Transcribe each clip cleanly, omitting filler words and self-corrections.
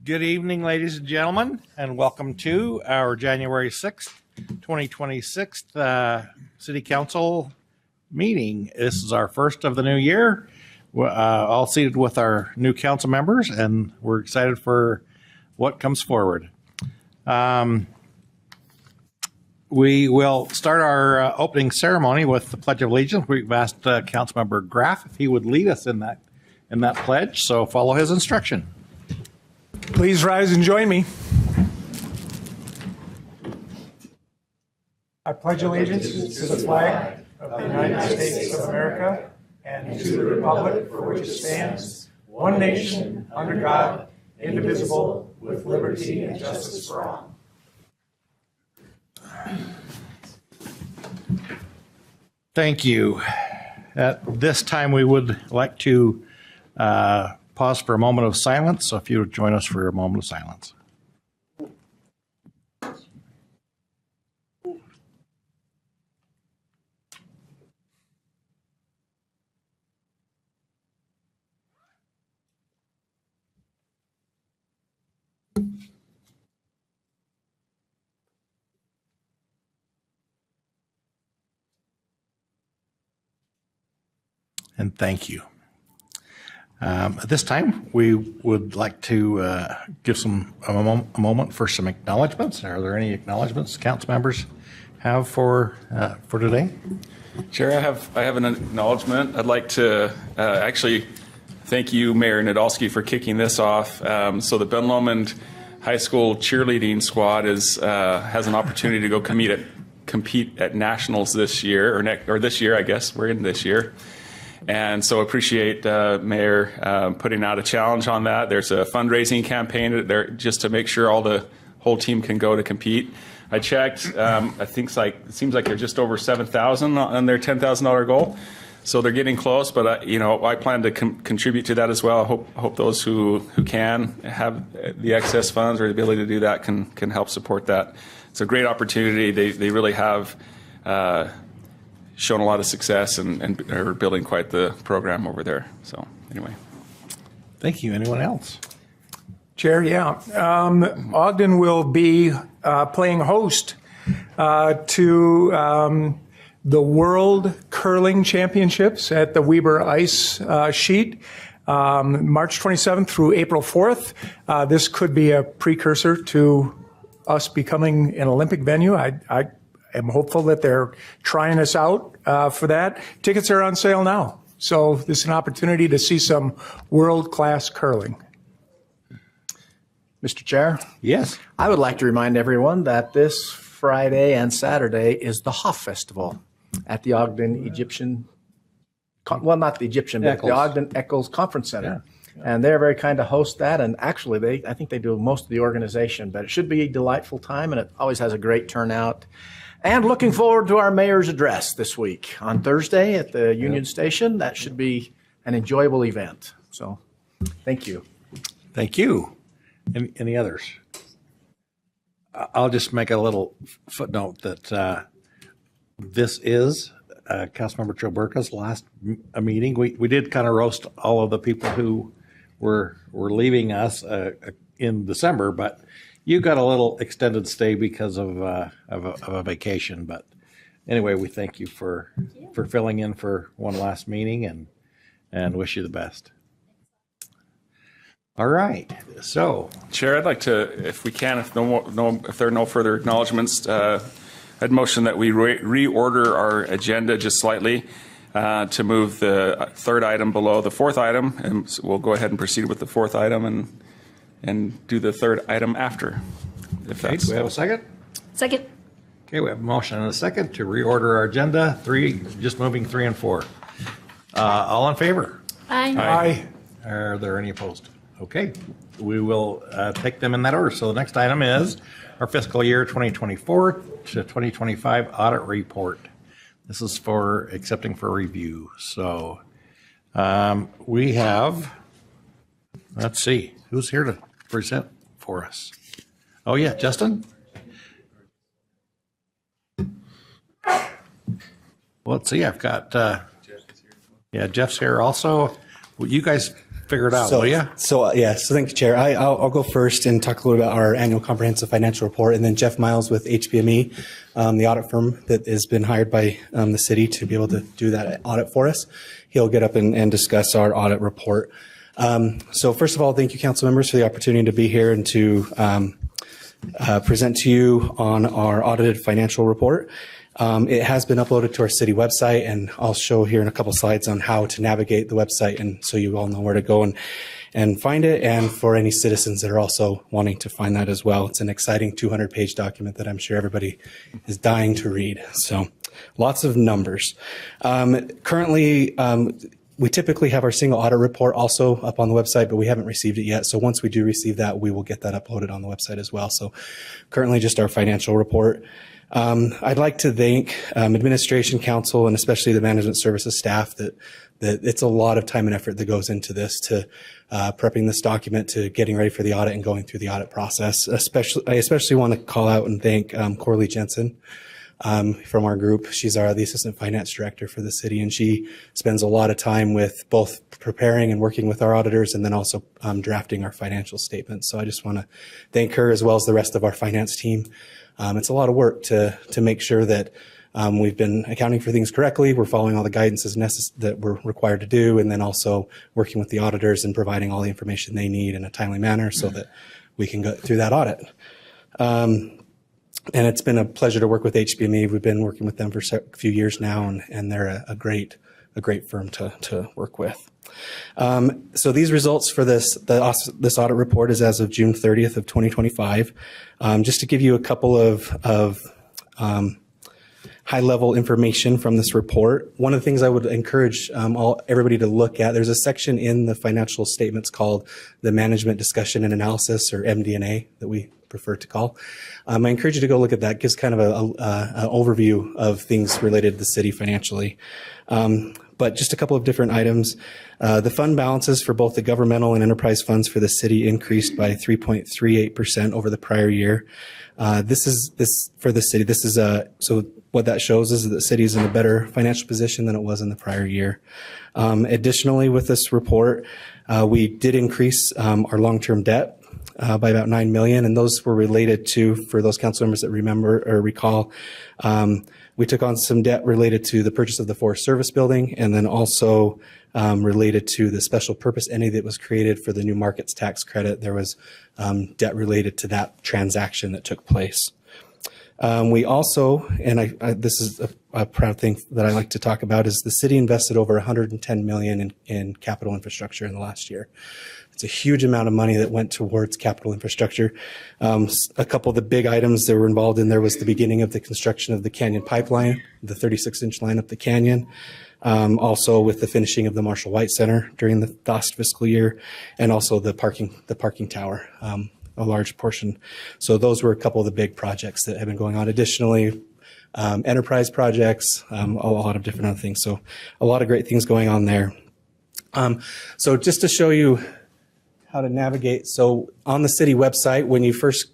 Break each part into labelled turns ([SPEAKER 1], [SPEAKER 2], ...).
[SPEAKER 1] Good evening, ladies and gentlemen, and welcome to our January 6th, 2026 City Council meeting. This is our first of the new year, all seated with our new council members, and we're excited for what comes forward. We will start our opening ceremony with the Pledge of Allegiance. We've asked Councilmember Graff if he would lead us in that pledge, so follow his instruction.
[SPEAKER 2] Please rise and join me. I pledge allegiance to the flag of the United States of America and to the republic for which it stands, one nation, under God, indivisible, with liberty and justice for all.
[SPEAKER 1] Thank you. At this time, we would like to pause for a moment of silence. So if you would join us for a moment of silence. And thank you. At this time, we would like to give a moment for some acknowledgments. Are there any acknowledgments council members have for today?
[SPEAKER 3] Chair, I have an acknowledgement. I'd like to actually thank you, Mayor Nadolski, for kicking this off. So the Ben Lomond High School cheerleading squad has an opportunity to go compete at nationals this year, or this year, I guess. We're in this year. And so appreciate Mayor putting out a challenge on that. There's a fundraising campaign there just to make sure the whole team can go to compete. I checked. I think it seems like they're just over 7,000 on their $10,000 goal. So they're getting close. But I plan to contribute to that as well. I hope those who can have the excess funds or the ability to do that can help support that. It's a great opportunity. They really have shown a lot of success and are building quite the program over there. So anyway. Thank you.
[SPEAKER 1] Anyone else?
[SPEAKER 2] Chair, yeah. Ogden will be playing host to the World Curling Championships at the Weber Ice Sheet, March 27th through April 4th. This could be a precursor to us becoming an Olympic venue. I am hopeful that they're trying us out for that. Tickets are on sale now. So this is an opportunity to see some world-class curling.
[SPEAKER 4] Mr. Chair?
[SPEAKER 1] Yes.
[SPEAKER 4] I would like to remind everyone that this Friday and Saturday is the Hoff Festival at the Ogden Egyptian, not the Egyptian, but the Ogden Eccles Conference Center. Yeah. And they're very kind to host that. And actually, I think they do most of the organization, but it should be a delightful time, and it always has a great turnout. And looking forward to our mayor's address this week on Thursday at the Union Station. That should be an enjoyable event. So, thank you.
[SPEAKER 1] Thank you. Any others? I'll just make a little footnote that this is Councilmember Joe Burka's last meeting. We did kind of roast all of the people who were leaving us in December, but you got a little extended stay because of a vacation. But anyway, we thank you for filling in for one last meeting and wish you the best. All right. So,
[SPEAKER 3] Chair, I'd like to, if we can, if there are no further acknowledgements, I'd motion that we reorder our agenda just slightly to move the third item below the fourth item, and so we'll go ahead and proceed with the fourth item and do the third item after. If
[SPEAKER 1] okay, do we have a second?
[SPEAKER 5] Second.
[SPEAKER 1] Okay, we have a motion and a second to reorder our agenda. Just moving 3 and 4. All in favor?
[SPEAKER 5] Aye.
[SPEAKER 2] Aye.
[SPEAKER 1] Are there any opposed? Okay, we will take them in that order. So the next item is our fiscal year 2024 to 2025 audit report. This is for accepting for review. So we have, let's see, who's here to present for us? Oh yeah, Justin? Well, let's see, I've got, Jeff's here also. Well, you guys figure it out, will you?
[SPEAKER 5] So thank you, Chair. I'll go first and talk a little about our annual comprehensive financial report, and then Jeff Miles with HPME, the audit firm that has been hired by the city to be able to do that audit for us. He'll get up and discuss our audit report. So first of all, thank you, council members, for the opportunity to be here and to present to you on our audited financial report. It has been uploaded to our city website, and I'll show here in a couple slides on how to navigate the website, and so you all know where to go and find it, and for any citizens that are also wanting to find that as well. It's an exciting 200-page document that I'm sure everybody is dying to read. So lots of numbers. Currently, we typically have our single audit report also up on the website, but we haven't received it yet. So once we do receive that, we will get that uploaded on the website as well. So currently just our financial report. I'd like to thank administration, council, and especially the management services staff that it's a lot of time and effort that goes into this, to prepping this document, to getting ready for the audit and going through the audit process. I especially want to call out and thank Corley Jensen from our group. She's the assistant finance director for the city, and she spends a lot of time with both preparing and working with our auditors, and then also drafting our financial statements. So I just want to thank her as well as the rest of our finance team. It's a lot of work to make sure that we've been accounting for things correctly, we're following all the guidances that we're required to do, and then also working with the auditors and providing all the information they need in a timely manner so that we can go through that audit. And it's been a pleasure to work with HPME. We've been working with them for a few years now, and they're a great firm to work with. So these results for this audit report is as of June 30th of 2025. Just to give you a couple of high-level information from this report. One of the things I would encourage everybody to look at, there's a section in the financial statements called the Management Discussion and Analysis, or MD&A, that we prefer to call. I encourage you to go look at that. It gives kind of an overview of things related to the city financially. But just a couple of different items. The fund balances for both the governmental and enterprise funds for the city increased by 3.38% over the prior year. This for the city. So what that shows is that the city is in a better financial position than it was in the prior year. Additionally, with this report, we did increase our long-term debt by about $9 million, and those were related to, for those council members that remember or recall, we took on some debt related to the purchase of the Forest Service building, and then also related to the special purpose entity that was created for the new markets tax credit. There was debt related to that transaction that took place. We also, and this is a proud thing that I like to talk about, is the city invested over $110 million in capital infrastructure in the last year. It's a huge amount of money that went towards capital infrastructure. A couple of the big items that were involved in there was the beginning of the construction of the Canyon Pipeline, the 36-inch line up the canyon, also with the finishing of the Marshall White Center during the last fiscal year, and also the parking tower, a large portion. So those were a couple of the big projects that have been going on. Additionally, enterprise projects, a lot of different other things. So a lot of great things going on there. So just to show you how to navigate. So on the city website, when you first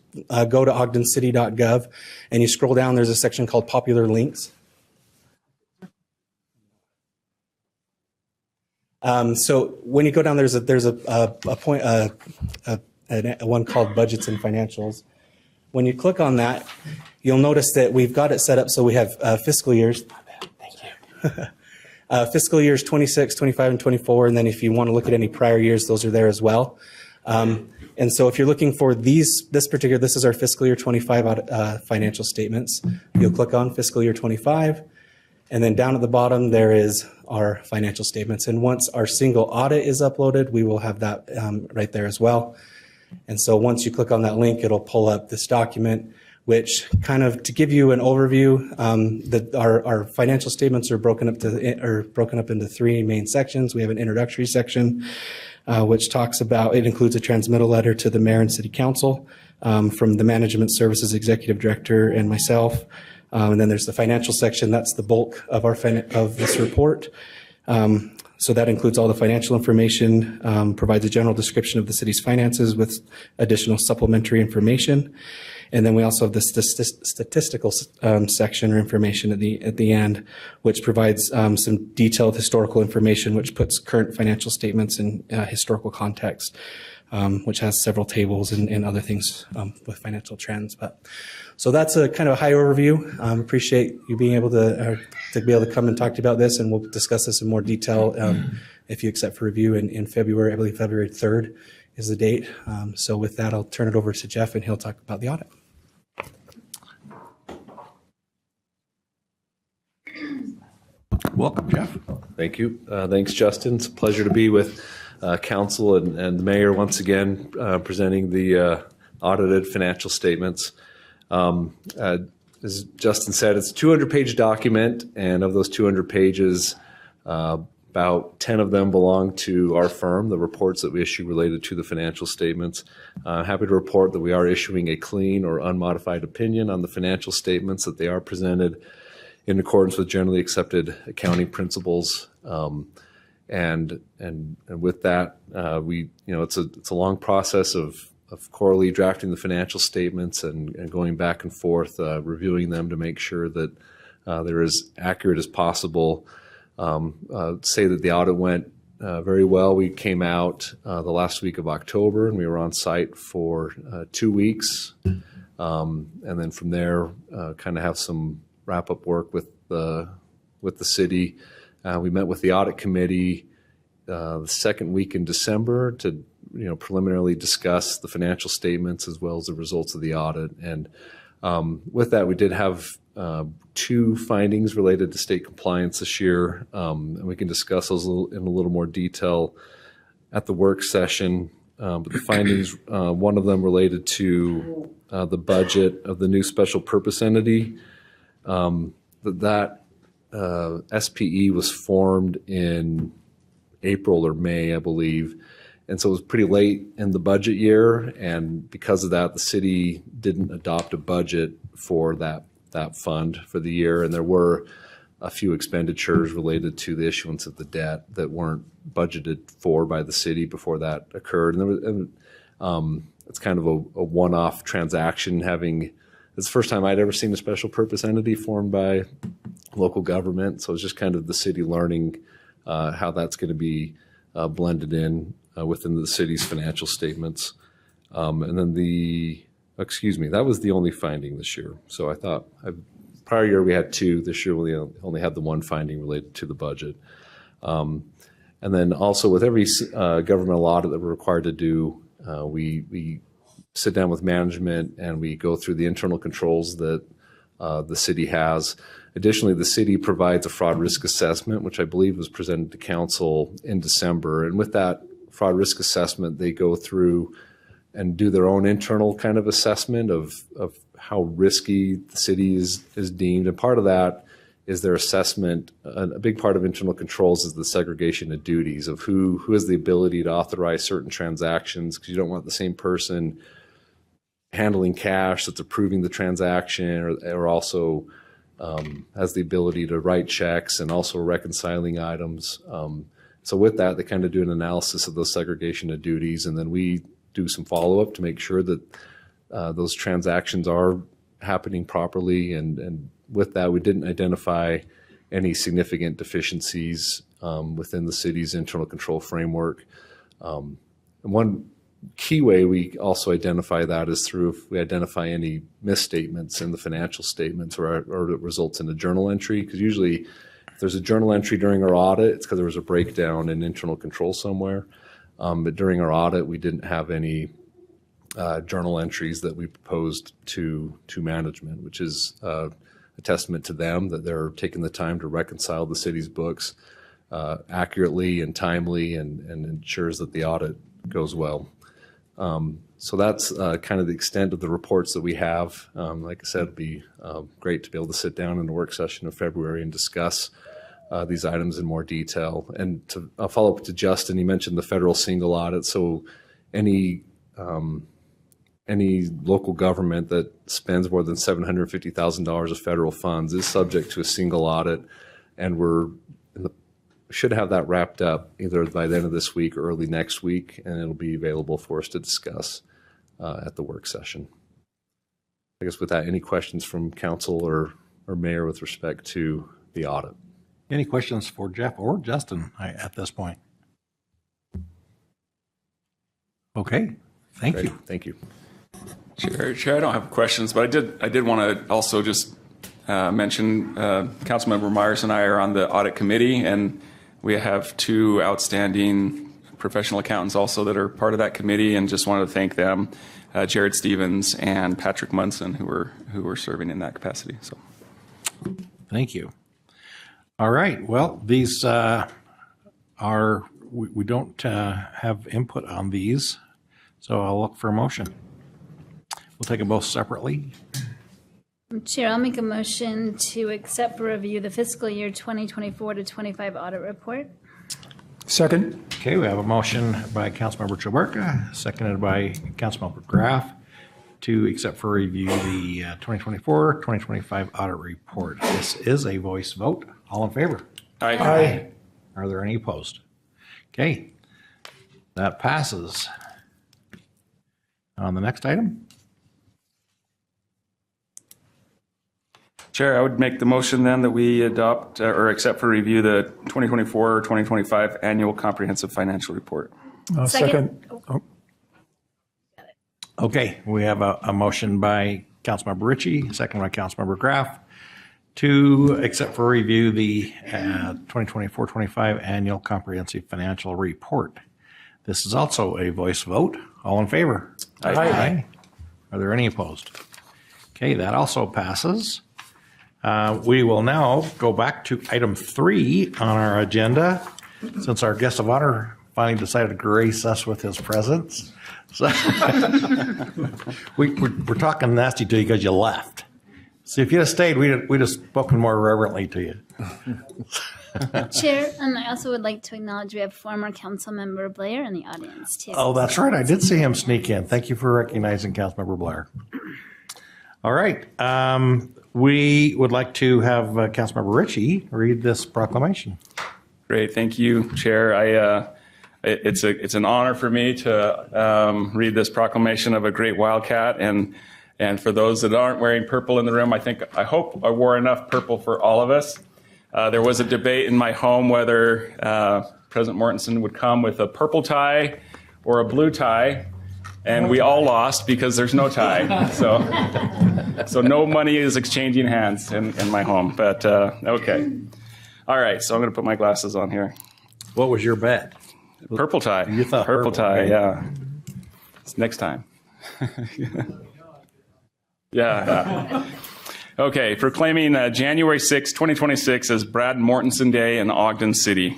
[SPEAKER 5] go to ogdencity.gov and you scroll down, there's a section called Popular Links. So when you go down, there's a one called Budgets and Financials. When you click on that, you'll notice that we've got it set up so we have fiscal years. Thank you. Fiscal years 26, 25, and 24, and then if you want to look at any prior years, those are there as well. And so if you're looking for this is our fiscal year 25 financial statements. You'll click on fiscal year 25, and then down at the bottom there is our financial statements. And once our single audit is uploaded, we will have that right there as well. And so once you click on that link, it'll pull up this document, which kind of, to give you an overview, our financial statements are broken up into three main sections. We have an introductory section, which talks about, it includes a transmittal letter to the mayor and city council from the management services executive director and myself. And then there's the financial section. That's the bulk of this report. So that includes all the financial information, provides a general description of the city's finances with additional supplementary information. And then we also have the statistical section or information at the end, which provides some detailed historical information, which puts current financial statements in historical context, which has several tables and other things with financial trends. But so that's a kind of a high overview. Appreciate you being able to be able to come and talk to you about this, and we'll discuss this in more detail if you accept for review in February. I believe February 3rd is the date. So with that, I'll turn it over to Jeff, and he'll talk about the audit.
[SPEAKER 1] Welcome, Jeff.
[SPEAKER 6] Thank you. Thanks, Justin. It's a pleasure to be with council and the mayor once again, presenting the audited financial statements. As Justin said, it's a 200-page document, and of those 200 pages, about 10 of them belong to our firm, the reports that we issue related to the financial statements. I'm happy to report that we are issuing a clean or unmodified opinion on the financial statements, that they are presented in accordance with generally accepted accounting principles. And with that, it's a long process of quarterly drafting the financial statements and going back and forth, reviewing them to make sure that they're as accurate as possible. Say that the audit went very well. We came out the last week of October, and we were on site for 2 weeks. And then from there, kind of have some wrap-up work with the city. We met with the audit committee the second week in December to preliminarily discuss the financial statements as well as the results of the audit. And with that, we did have 2 findings related to state compliance this year, and we can discuss those in a little more detail at the work session. But the findings, one of them related to the budget of the new special purpose entity. That SPE was formed in April or May, I believe. And so it was pretty late in the budget year. And because of that, the city didn't adopt a budget for that fund for the year. And there were a few expenditures related to the issuance of the debt that weren't budgeted for by the city before that occurred. And it's kind of a one-off transaction. It's the first time I'd ever seen a special purpose entity formed by local government. So it's just kind of the city learning how that's going to be blended in within the city's financial statements. And then that was the only finding this year. So I thought prior year we had 2. This year we only had the 1 finding related to the budget. And then also with every governmental audit that we're required to do, we sit down with management and we go through the internal controls that the city has. Additionally, the city provides a fraud risk assessment, which I believe was presented to council in December. And with that fraud risk assessment, they go through and do their own internal kind of assessment of how risky the city is deemed. And part of that is their assessment. A big part of internal controls is the segregation of duties of who has the ability to authorize certain transactions, because you don't want the same person handling cash that's approving the transaction or also has the ability to write checks and also reconciling items. So with that, they kind of do an analysis of those segregation of duties, and then we do some follow-up to make sure that those transactions are happening properly. And with that, we didn't identify any significant deficiencies within the city's internal control framework. And one key way we also identify that is through if we identify any misstatements in the financial statements or it results in a journal entry. Because usually if there's a journal entry during our audit, it's because there was a breakdown in internal control somewhere. But during our audit, we didn't have any journal entries that we proposed to management, which is a testament to them that they're taking the time to reconcile the city's books accurately and timely and ensures that the audit goes well. So that's kind of the extent of the reports that we have. Like I said, it'd be great to be able to sit down in a work session in February and discuss these items in more detail. And I'll follow up to Justin. He mentioned the federal single audit. So any local government that spends more than $750,000 of federal funds is subject to a single audit, and should have that wrapped up either by the end of this week or early next week, and it'll be available for us to discuss at the work session. I guess with that, any questions from council or mayor with respect to the audit?
[SPEAKER 1] Any questions for Jeff or Justin at this point? Okay, thank
[SPEAKER 6] Great.
[SPEAKER 1] you.
[SPEAKER 6] Thank you.
[SPEAKER 3] Chair, I don't have questions, but I did want to also just mention Councilmember Myers and I are on the audit committee, and we have two outstanding professional accountants also that are part of that committee, and just wanted to thank them, Jared Stevens and Patrick Munson, who were serving in that capacity. So,
[SPEAKER 1] Thank you. All right. Well, these we don't have input on these, so I'll look for a motion. We'll take them both separately.
[SPEAKER 7] Chair, I'll make a motion to accept for review the fiscal year 2024 to 25 audit report.
[SPEAKER 2] Second.
[SPEAKER 1] Okay, we have a motion by Councilmember Choberka, seconded by Councilmember Graff, to accept for review the 2024-2025 audit report. This is a voice vote. All in favor?
[SPEAKER 2] Aye.
[SPEAKER 1] Are there any opposed? Okay, that passes. On the next item.
[SPEAKER 3] Chair, I would make the motion then that we adopt or accept for review the 2024-2025 annual comprehensive financial report.
[SPEAKER 2] Second. Oh,
[SPEAKER 1] Okay, we have a motion by Councilmember Ritchie, second by Councilmember Graff, to accept for review the 2024-25 annual comprehensive financial report. This is also a voice vote. All in favor?
[SPEAKER 2] Aye.
[SPEAKER 1] Are there any opposed? Okay, that also passes. We will now go back to item 3 on our agenda, since our guest of honor finally decided to grace us with his presence. So we're talking nasty to you because you left. So if you'd have stayed, we'd have spoken more reverently to you.
[SPEAKER 7] Chair, and I also would like to acknowledge we have former council member Blair in the audience too.
[SPEAKER 1] Oh, that's right. I did see him sneak in. Thank you for recognizing Councilmember Blair. All right. We would like to have Councilmember Ritchie read this proclamation.
[SPEAKER 3] Great, thank you, Chair. It's an honor for me to read this proclamation of a great Wildcat, and for those that aren't wearing purple in the room, I hope I wore enough purple for all of us. There was a debate in my home whether President Mortensen would come with a purple tie or a blue tie, and we all lost because there's no tie. So no money is exchanging hands in my home. But okay, all right. So I'm going to put my glasses on here.
[SPEAKER 1] What was your bet?
[SPEAKER 3] Purple tie.
[SPEAKER 1] You thought
[SPEAKER 3] purple tie?
[SPEAKER 1] okay.
[SPEAKER 3] Yeah. It's next time. Yeah. Okay, proclaiming January 6, 2026 as Brad Mortensen Day in Ogden City.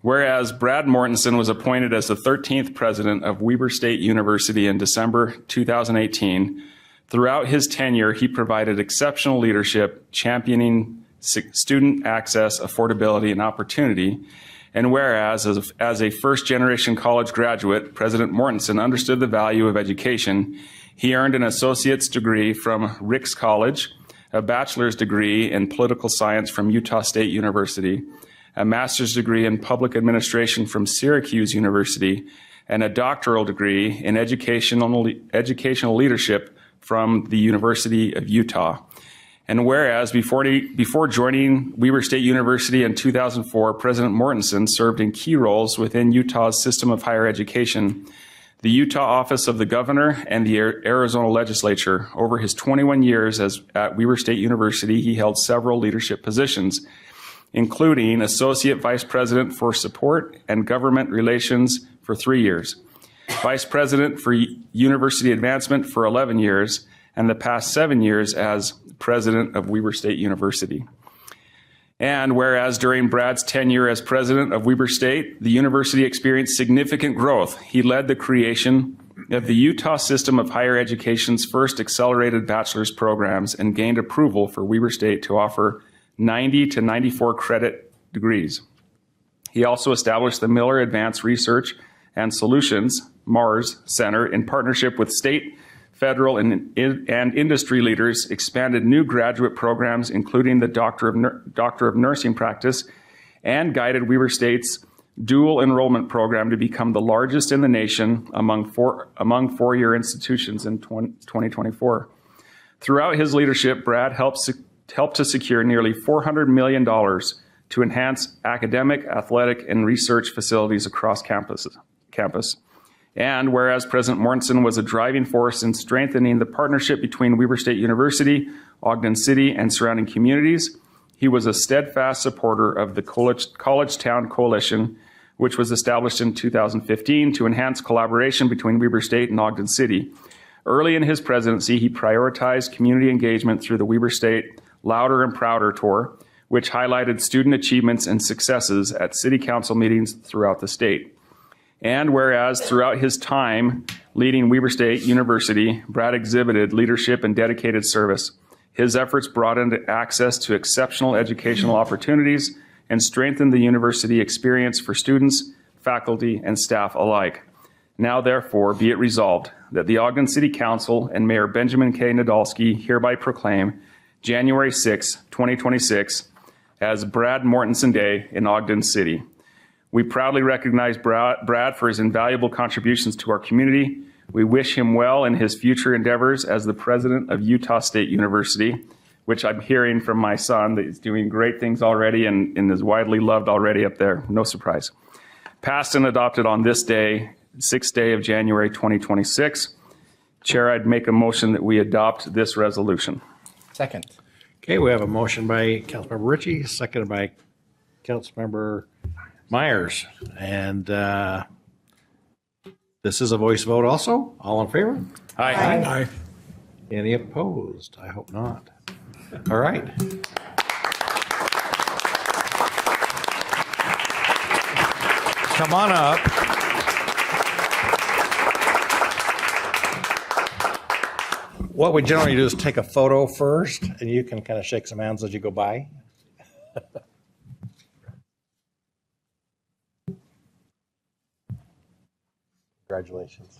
[SPEAKER 3] Whereas Brad Mortensen was appointed as the 13th president of Weber State University in December 2018, throughout his tenure, he provided exceptional leadership, championing student access, affordability, and opportunity. And whereas, as a first-generation college graduate, President Mortensen understood the value of education, he earned an associate's degree from Ricks College, a bachelor's degree in political science from Utah State University, a master's degree in public administration from Syracuse University, and a doctoral degree in educational leadership from the University of Utah. And whereas before joining Weber State University in 2004, President Mortensen served in key roles within Utah's system of higher education, the Utah Office of the Governor, and the Arizona Legislature. Over his 21 years at Weber State University, he held several leadership positions, including Associate Vice President for Support and Government Relations for 3 years, Vice President for University Advancement for 11 years, and the past 7 years as President of Weber State University. And whereas during Brad's tenure as president of Weber State, the university experienced significant growth, he led the creation of the Utah System of Higher Education's first accelerated bachelor's programs and gained approval for Weber State to offer 90 to 94 credit degrees. He also established the Miller Advanced Research and Solutions, MARS, Center in partnership with state, federal, and industry leaders, expanded new graduate programs, including the Doctor of Nursing Practice, and guided Weber State's dual enrollment program to become the largest in the nation among four-year institutions in 2024. Throughout his leadership, Brad helped to secure nearly $400 million to enhance academic, athletic, and research facilities across campus. And whereas President Mortensen was a driving force in strengthening the partnership between Weber State University, Ogden City, and surrounding communities, he was a steadfast supporter of the College Town Coalition, which was established in 2015 to enhance collaboration between Weber State and Ogden City. Early in his presidency, he prioritized community engagement through the Weber State Louder and Prouder Tour, which highlighted student achievements and successes at city council meetings throughout the state. And whereas throughout his time leading Weber State University, Brad exhibited leadership and dedicated service. His efforts broadened access to exceptional educational opportunities and strengthened the university experience for students, faculty, and staff alike. Now, therefore, be it resolved that the Ogden City Council and Mayor Benjamin K. Nadolski hereby proclaim January 6, 2026 as Brad Mortensen Day in Ogden City. We proudly recognize Brad for his invaluable contributions to our community. We wish him well in his future endeavors as the president of Utah State University, which I'm hearing from my son that he's doing great things already and is widely loved already up there. No surprise. Passed and adopted on this day, 6th day of January 2026. Chair, I'd make a motion that we adopt this resolution.
[SPEAKER 4] Second.
[SPEAKER 1] Okay, we have a motion by Councilmember Ritchie, seconded by Councilmember Myers. And this is a voice vote also. All in favor?
[SPEAKER 3] Aye.
[SPEAKER 1] Any opposed? I hope not. All right. Come on up. What we generally do is take a photo first, and you can kind of shake some hands as you go by. Congratulations.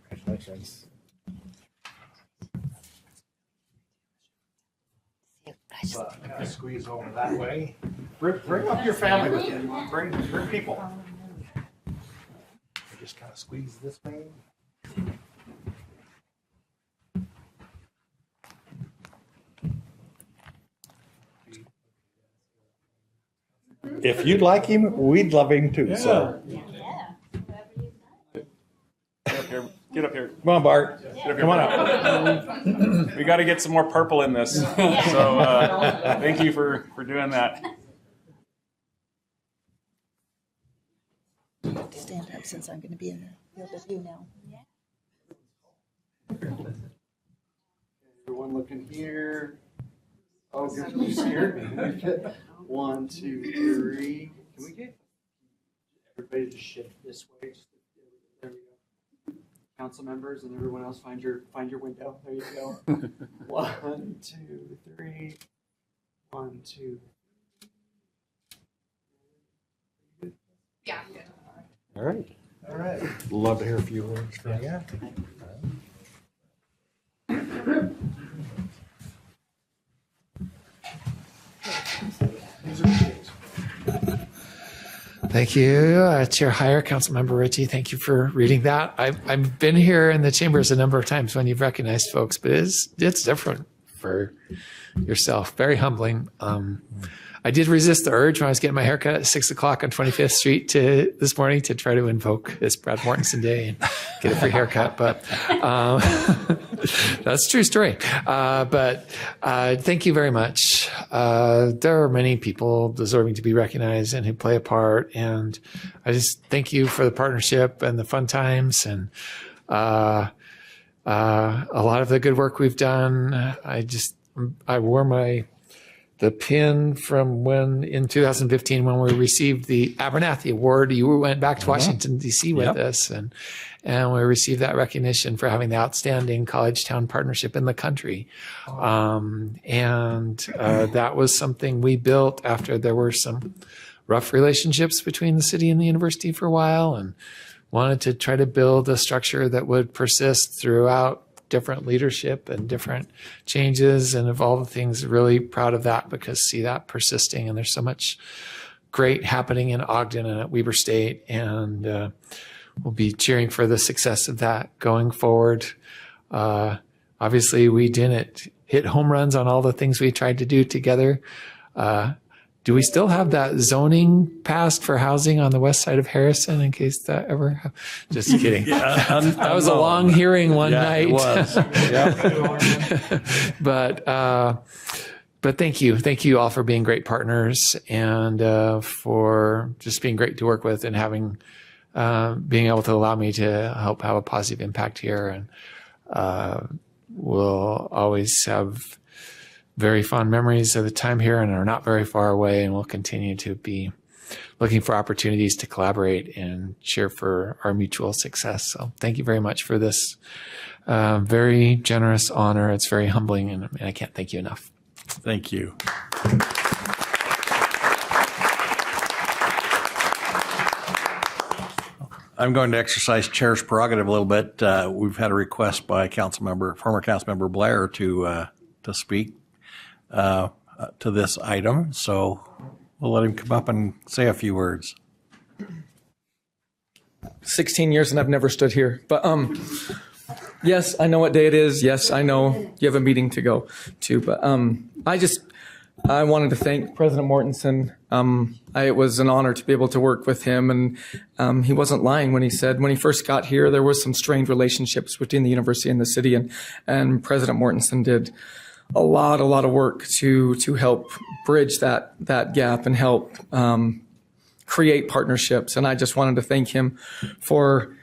[SPEAKER 4] Congratulations.
[SPEAKER 1] Squeeze over that way. Bring up your family with you. Bring people. Just kind of squeeze this way. If you'd like him, we'd love him too. So
[SPEAKER 3] Get up here.
[SPEAKER 1] come on, Bart. Come on up.
[SPEAKER 3] We got to get some more purple in this. So thank you for doing that.
[SPEAKER 8] I have to stand up since I'm going to be in the field with you now.
[SPEAKER 9] Everyone looking here. Oh, you scared me. 1, 2, 3. Can we get everybody to shift this way? There we go. Council members and everyone else, find your window. There you go. 1, 2, 3. 1, 2.
[SPEAKER 8] Yeah.
[SPEAKER 1] All right.
[SPEAKER 9] All right.
[SPEAKER 1] Love to hear a few words from you.
[SPEAKER 10] Thank you, Chair Heyer, Councilmember Ritchie. Thank you for reading that. I've been here in the chambers a number of times when you've recognized folks, but it's different for yourself. Very humbling. I did resist the urge when I was getting my haircut at 6 o'clock on 25th Street this morning to try to invoke this Brad Mortensen Day and get a free haircut. But that's a true story. But thank you very much. There are many people deserving to be recognized and who play a part. And I just thank you for the partnership and the fun times and a lot of the good work we've done. I wore the pin from when in 2015 when we received the Abernathy Award. You went back to Washington, D.C. with us, and we received that recognition for having the outstanding college-town partnership in the country. That was something we built after there were some rough relationships between the city and the university for a while, and wanted to try to build a structure that would persist throughout different leadership and different changes. And of all the things, really proud of that because see that persisting. And there's so much great happening in Ogden and at Weber State. And we'll be cheering for the success of that going forward. Obviously, we didn't hit home runs on all the things we tried to do together. Do we still have that zoning passed for housing on the west side of Harrison in case that ever just kidding. That was a long hearing one night.
[SPEAKER 1] It was.
[SPEAKER 10] But thank you. Thank you all for being great partners and for just being great to work with and having being able to allow me to help have a positive impact here. And we'll always have very fond memories of the time here and are not very far away, and we'll continue to be looking for opportunities to collaborate and cheer for our mutual success. So thank you very much for this very generous honor. It's very humbling, and I can't thank you enough.
[SPEAKER 1] Thank you. I'm going to exercise chair's prerogative a little bit. We've had a request by former council member Blair to speak to this item, so we'll let him come up and say a few words.
[SPEAKER 11] 16 years and I've never stood here, but yes, I know what day it is. Yes, I know you have a meeting to go to, but I wanted to thank President Mortensen. It was an honor to be able to work with him, and he wasn't lying when he said when he first got here there was some strained relationships between the university and the city, and President Mortensen did a lot of work to help bridge that gap and help create partnerships. And I just wanted to thank him for,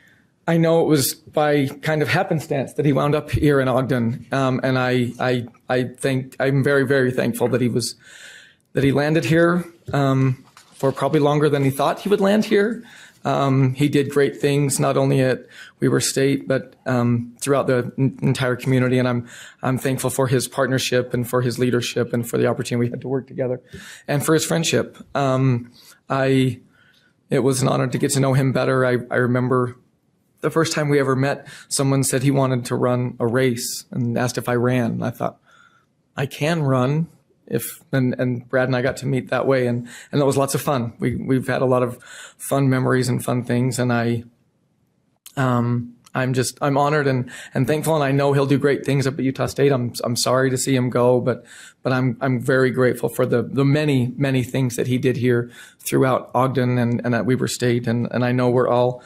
[SPEAKER 11] I know it was by kind of happenstance that he wound up here in Ogden. And I'm very, very thankful that he landed here for probably longer than he thought he would land here. He did great things, not only at Weber State, but throughout the entire community. And I'm thankful for his partnership and for his leadership and for the opportunity we had to work together and for his friendship. It was an honor to get to know him better. I remember the first time we ever met, someone said he wanted to run a race and asked if I ran. And I thought, I can run. And Brad and I got to meet that way, and that was lots of fun. We've had a lot of fun memories and fun things, and I'm honored and thankful, and I know he'll do great things up at Utah State. I'm sorry to see him go, but I'm very grateful for the many things that he did here throughout Ogden and at Weber State, and I know we're all,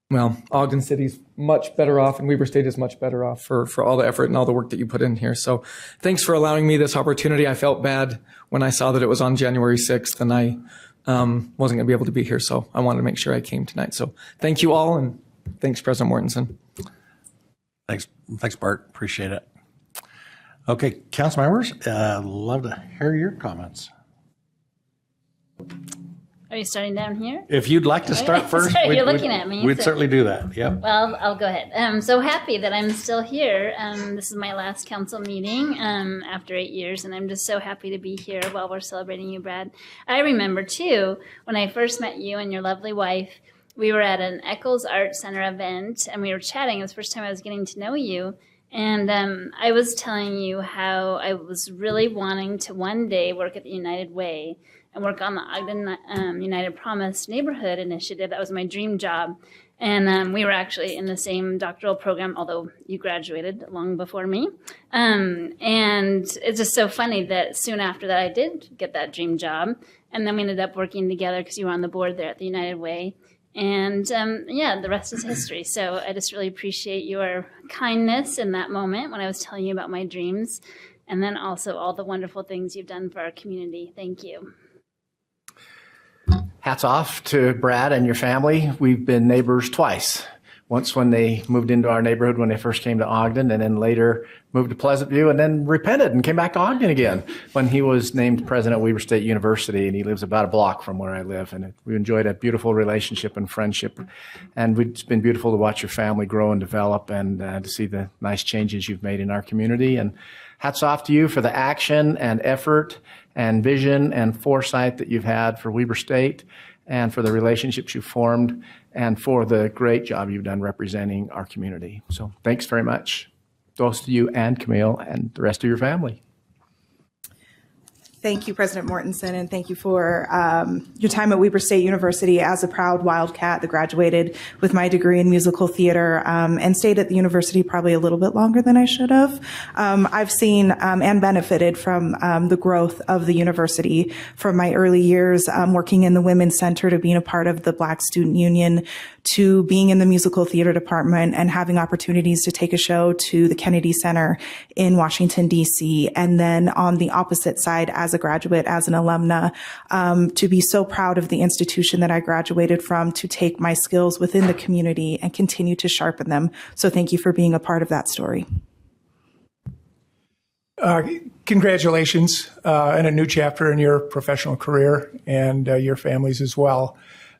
[SPEAKER 11] well, Ogden City's much better off and Weber State is much better off for all the effort and all the work that you put in here. So thanks for allowing me this opportunity. I felt bad when I saw that it was on January 6th and I wasn't going to be able to be here. So I wanted to make sure I came tonight. So thank you all, and thanks, President Mortensen.
[SPEAKER 1] Thanks, Bart. Appreciate it. Okay, council members, love to hear your comments.
[SPEAKER 7] Are you starting down here?
[SPEAKER 1] If you'd like to start first,
[SPEAKER 7] Sorry, you're looking at me.
[SPEAKER 1] We'd certainly do that. Yep.
[SPEAKER 7] Well, I'll go ahead. I'm so happy that I'm still here. This is my last council meeting after 8 years, and I'm just so happy to be here while we're celebrating you, Brad. I remember, too, when I first met you and your lovely wife, we were at an Eccles Art Center event, and we were chatting. It was the first time I was getting to know you. And I was telling you how I was really wanting to one day work at the United Way and work on the Ogden United Promise neighborhood initiative. That was my dream job. And we were actually in the same doctoral program, although you graduated long before me. And it's just so funny that soon after that, I did get that dream job. And then we ended up working together because you were on the board there at the United Way. And yeah, the rest is history. So I just really appreciate your kindness in that moment when I was telling you about my dreams. And then also all the wonderful things you've done for our community. Thank you.
[SPEAKER 4] Hats off to Brad and your family. We've been neighbors twice. Once when they moved into our neighborhood when they first came to Ogden, and then later moved to Pleasant View, and then repented and came back to Ogden again when he was named president of Weber State University, and he lives about a block from where I live. And we enjoyed a beautiful relationship and friendship. And it's been beautiful to watch your family grow and develop, and to see the nice changes you've made in our community. And hats off to you for the action and effort and vision and foresight that you've had for Weber State, and for the relationships you've formed, and for the great job you've done representing our community. So thanks very much. Those to you and Camille and the rest of your family.
[SPEAKER 12] Thank you, President Mortensen, and thank you for your time at Weber State University as a proud Wildcat that graduated with my degree in musical theater and stayed at the university probably a little bit longer than I should have. I've seen and benefited from the growth of the university from my early years working in the Women's Center to being a part of the Black Student Union to being in the musical theater department and having opportunities to take a show to the Kennedy Center in Washington, D.C. And then on the opposite side, as a graduate, as an alumna, to be so proud of the institution that I graduated from, to take my skills within the community and continue to sharpen them. So thank you for being a part of that story.
[SPEAKER 2] Congratulations and a new chapter in your professional career and your families as well.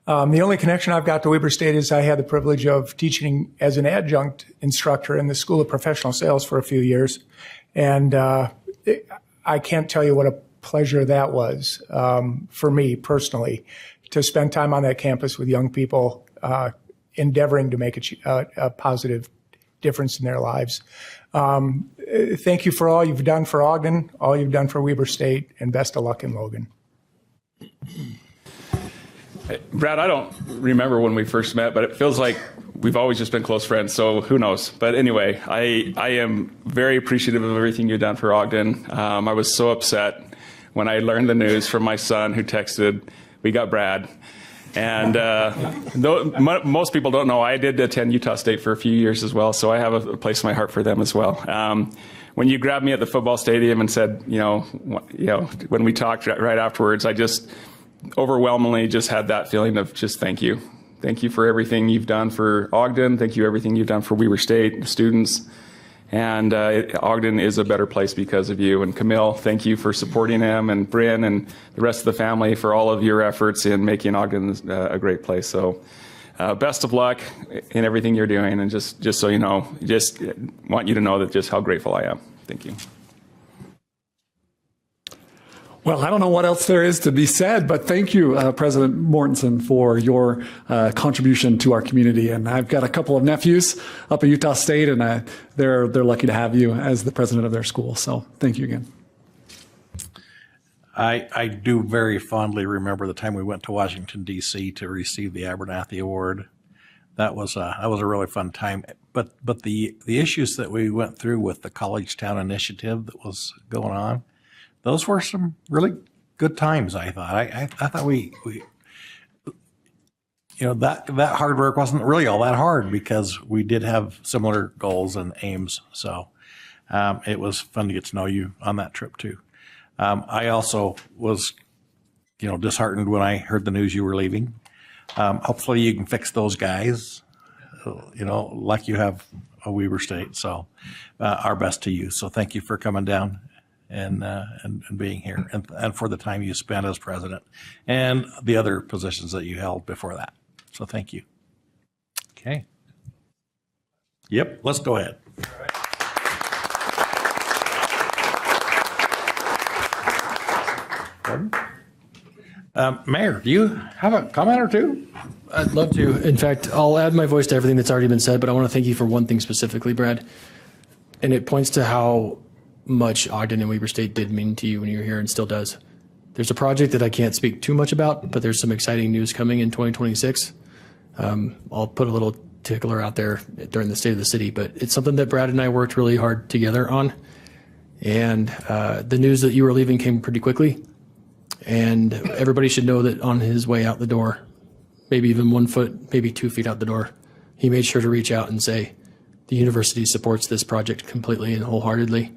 [SPEAKER 2] The only connection I've got to Weber State is I had the privilege of teaching as an adjunct instructor in the School of Professional Sales for a few years. And I can't tell you what a pleasure that was for me personally, to spend time on that campus with young people endeavoring to make a positive difference in their lives. Thank you for all you've done for Ogden, all you've done for Weber State, and best of luck in Logan.
[SPEAKER 3] Brad, I don't remember when we first met, but it feels like we've always just been close friends, so who knows. But anyway, I am very appreciative of everything you've done for Ogden. I was so upset when I learned the news from my son who texted, "We got Brad." And most people don't know, I did attend Utah State for a few years as well, so I have a place in my heart for them as well. When you grabbed me at the football stadium and said, when we talked right afterwards, I just overwhelmingly just had that feeling of just thank you. Thank you for everything you've done for Ogden. Thank you everything you've done for Weber State, the students. And Ogden is a better place because of you. And Camille, thank you for supporting him, and Bryn and the rest of the family for all of your efforts in making Ogden a great place. So best of luck in everything you're doing. And just so you know, just want you to know that just how grateful I am. Thank you.
[SPEAKER 13] Well, I don't know what else there is to be said, but thank you, President Mortensen, for your contribution to our community. And I've got a couple of nephews up at Utah State, and they're lucky to have you as the president of their school. So thank you again.
[SPEAKER 1] I do very fondly remember the time we went to Washington, D.C. to receive the Abernathy Award. That was a really fun time. But the issues that we went through with the College Town Initiative that was going on, those were some really good times, I thought. I thought we that hard work wasn't really all that hard because we did have similar goals and aims. So it was fun to get to know you on that trip too. I also was, disheartened when I heard the news you were leaving. Hopefully you can fix those guys, like you have a Weber State. So our best to you. So thank you for coming down and being here, and for the time you spent as president and the other positions that you held before that. So thank you. Okay. Yep, let's go ahead. Mayor, do you have a comment or two?
[SPEAKER 14] I'd love to. In fact, I'll add my voice to everything that's already been said, but I want to thank you for one thing specifically, Brad. And it points to how much Ogden and Weber State did mean to you when you were here, and still does. There's a project that I can't speak too much about, but there's some exciting news coming in 2026. I'll put a little tickler out there during the State of the City, but it's something that Brad and I worked really hard together on. And the news that you were leaving came pretty quickly. And everybody should know that on his way out the door, maybe even 1 foot, maybe 2 feet out the door, he made sure to reach out and say, the university supports this project completely and wholeheartedly,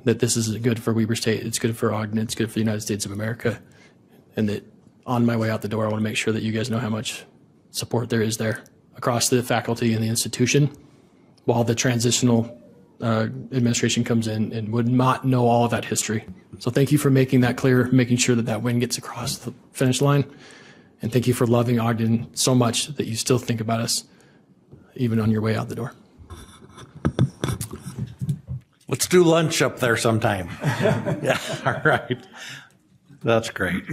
[SPEAKER 14] that this is good for Weber State, it's good for Ogden, it's good for the United States of America, and that on my way out the door, I want to make sure that you guys know how much support there is there across the faculty and the institution, while the transitional administration comes in and would not know all of that history. So thank you for making that clear, making sure that that win gets across the finish line, and thank you for loving Ogden so much that you still think about us even on your way out the door.
[SPEAKER 1] Let's do lunch up there sometime. Yeah, all right. That's great.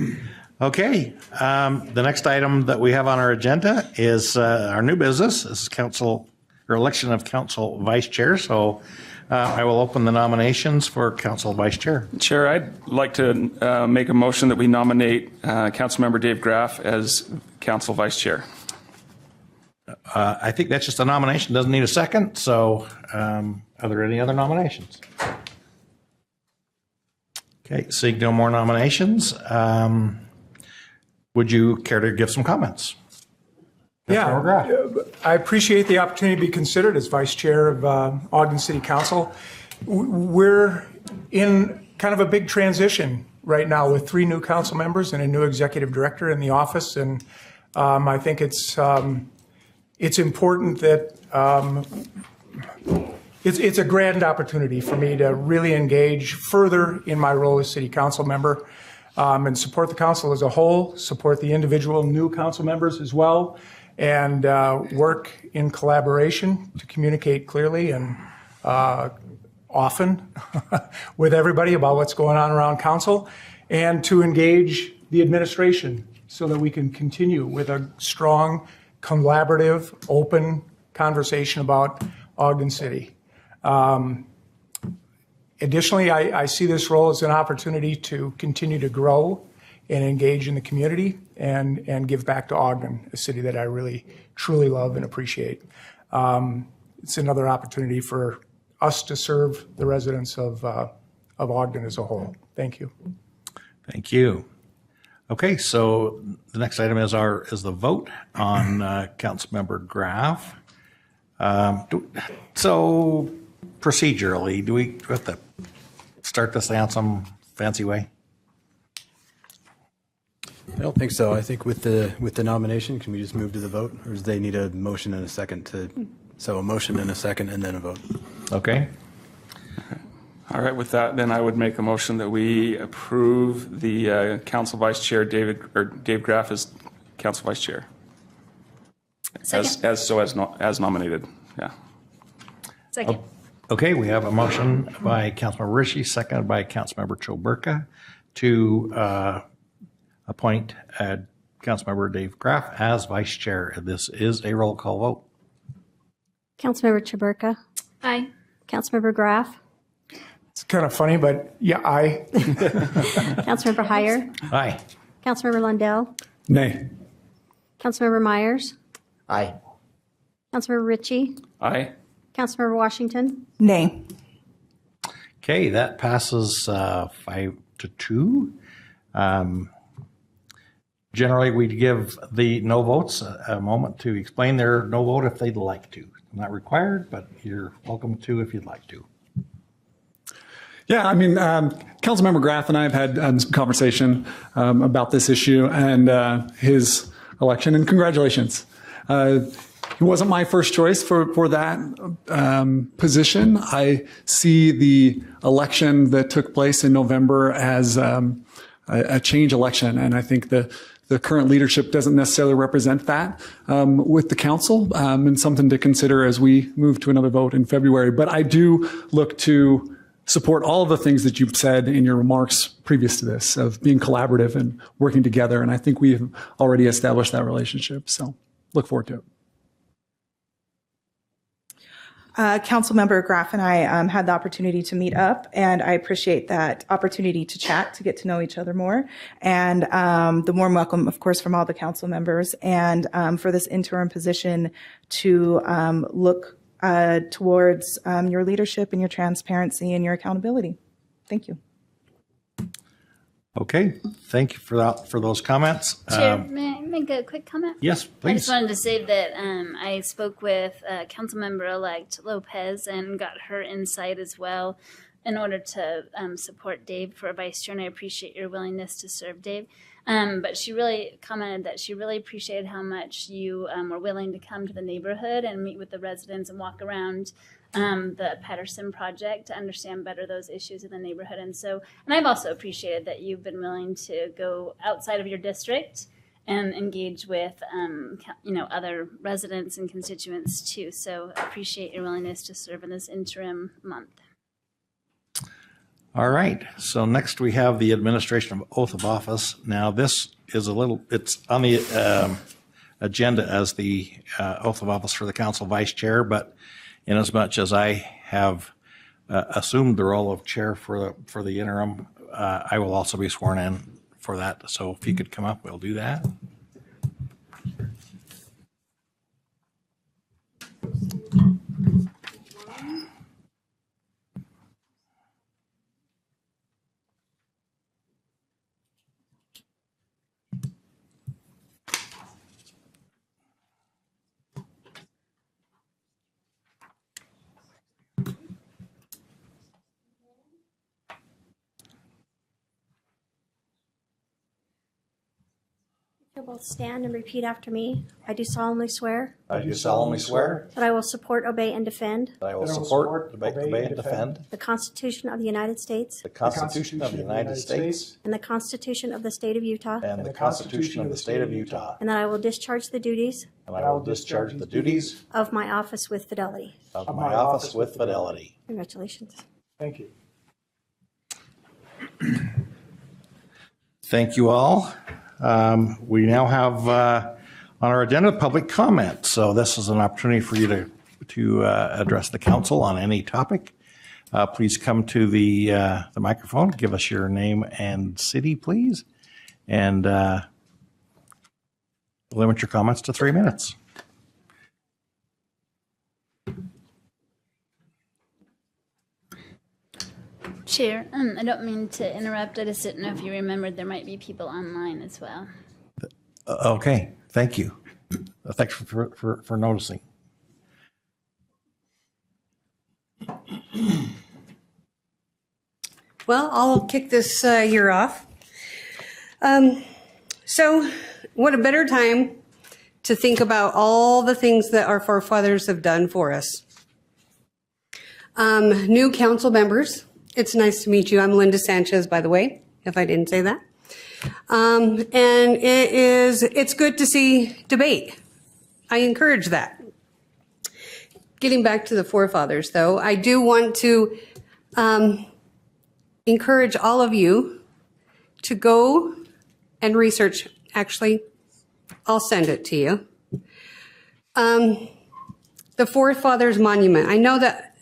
[SPEAKER 1] Okay, the next item that we have on our agenda is our new business. This is council, or election of council vice chair. So I will open the nominations for council vice chair.
[SPEAKER 3] Chair, I'd like to make a motion that we nominate Councilmember Dave Graff as council vice chair.
[SPEAKER 1] I think that's just a nomination, doesn't need a second. So are there any other nominations? Okay, seeing no more nominations, would you care to give some comments?
[SPEAKER 2] Yeah, I appreciate the opportunity to be considered as vice chair of Ogden City Council. We're in kind of a big transition right now with 3 new council members and a new executive director in the office, and I think it's important that it's a grand opportunity for me to really engage further in my role as city council member and support the council as a whole, support the individual new council members as well, and work in collaboration to communicate clearly and often with everybody about what's going on around council, and to engage the administration so that we can continue with a strong, collaborative, open conversation about Ogden City. Additionally, I see this role as an opportunity to continue to grow and engage in the community and give back to Ogden, a city that I really, truly love and appreciate. It's another opportunity for us to serve the residents of Ogden as a whole. Thank you. Thank you.
[SPEAKER 1] Okay, so the next item is the vote on Councilmember Graff. So procedurally, do we have to start this out some fancy way?
[SPEAKER 15] I don't think so. I think with the nomination, can we just move to the vote, or does they need a motion and a second to? So a motion and a second, and then a vote.
[SPEAKER 1] Okay.
[SPEAKER 3] All right, with that, then I would make a motion that we approve the council vice chair, Dave Graff, as council vice chair.
[SPEAKER 7] Second.
[SPEAKER 3] As nominated. Yeah.
[SPEAKER 7] Second.
[SPEAKER 1] Okay, we have a motion by Councilmember Rishi, seconded by Councilmember Choburka to appoint Councilmember Dave Graff as vice chair. This is a roll call vote.
[SPEAKER 16] Councilmember Choburka.
[SPEAKER 7] Aye.
[SPEAKER 16] Councilmember Graff.
[SPEAKER 2] It's kind of funny, but yeah, aye.
[SPEAKER 16] Councilmember Heyer.
[SPEAKER 1] Aye.
[SPEAKER 16] Councilmember Lundell.
[SPEAKER 13] Nay.
[SPEAKER 16] Councilmember Myers.
[SPEAKER 4] Aye.
[SPEAKER 16] Councilmember Ritchie.
[SPEAKER 3] Aye.
[SPEAKER 16] Councilmember Washington.
[SPEAKER 12] Nay.
[SPEAKER 1] Okay, that passes 5-2. Generally, we'd give the no votes a moment to explain their no vote if they'd like to. Not required, but you're welcome to if you'd like to.
[SPEAKER 13] Yeah, I mean, Councilmember Graff and I have had some conversation about this issue and his election, and congratulations. He wasn't my first choice for that position. I see the election that took place in November as a change election, and I think the current leadership doesn't necessarily represent that with the council, and something to consider as we move to another vote in February. But I do look to support all of the things that you've said in your remarks previous to this, of being collaborative and working together, and I think we have already established that relationship, so look forward to it.
[SPEAKER 12] Councilmember Graff and I had the opportunity to meet up, and I appreciate that opportunity to chat, to get to know each other more. And the warm welcome, of course, from all the council members, and for this interim position to look towards your leadership and your transparency and your accountability. Thank you.
[SPEAKER 1] Okay, thank you for that, for those comments.
[SPEAKER 7] Chair, may I make a quick comment?
[SPEAKER 1] Yes, please.
[SPEAKER 7] I just wanted to say that I spoke with Councilmember-elect Lopez and got her insight as well in order to support Dave for vice chair, and I appreciate your willingness to serve, Dave. But she really commented that she really appreciated how much you were willing to come to the neighborhood and meet with the residents and walk around the Patterson project to understand better those issues in the neighborhood. And I've also appreciated that you've been willing to go outside of your district and engage with, other residents and constituents too. So I appreciate your willingness to serve in this interim month.
[SPEAKER 1] All right. So next we have the administration of oath of office. Now this is it's on the agenda as the oath of office for the council vice chair, but inasmuch as I have assumed the role of chair for the interim. I will also be sworn in for that. So if you could come up, we'll do that.
[SPEAKER 16] You'll both stand and repeat after me. I do solemnly swear
[SPEAKER 1] I do solemnly swear
[SPEAKER 16] that I will support, obey, and defend
[SPEAKER 1] that I will support, obey, and defend
[SPEAKER 16] the Constitution of the United States
[SPEAKER 1] the Constitution of the United States
[SPEAKER 16] and the Constitution of the State of Utah,
[SPEAKER 1] and the Constitution of the State of Utah,
[SPEAKER 16] and that I will discharge the duties
[SPEAKER 1] and I will discharge the duties
[SPEAKER 16] of my office with fidelity.
[SPEAKER 1] of my office with fidelity.
[SPEAKER 16] Congratulations.
[SPEAKER 2] Thank you.
[SPEAKER 1] Thank you all. We now have on our agenda public comment. So this is an opportunity for you to address the council on any topic. Please come to the microphone. Give us your name and city, please, and limit your comments to 3 minutes.
[SPEAKER 7] Chair, I don't mean to interrupt. I just didn't know if you remembered there might be people online as well.
[SPEAKER 1] Okay, thank you. Thanks for noticing.
[SPEAKER 17] Well, I'll kick this year off. So what a better time to think about all the things that our forefathers have done for us. New council members, it's nice to meet you. I'm Linda Sanchez, by the way, if I didn't say that. And it's good to see debate. I encourage that. Getting back to the forefathers, though, I do want to encourage all of you to go and research. Actually, I'll send it to you. The Forefathers Monument. I know that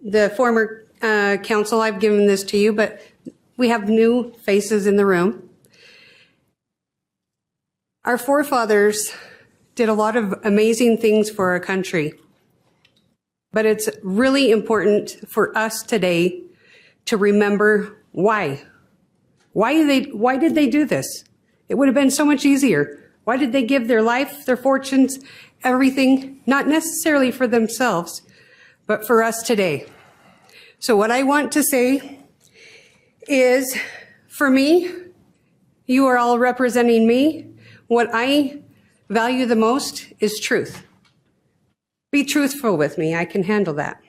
[SPEAKER 17] the former council, I've given this to you, but we have new faces in the room. Our forefathers did a lot of amazing things for our country, but it's really important for us today to remember why. Why did they do this? It would have been so much easier. Why did they give their life, their fortunes, everything, not necessarily for themselves, but for us today? So what I want to say is, for me, you are all representing me. What I value the most is truth. Be truthful with me. I can handle that.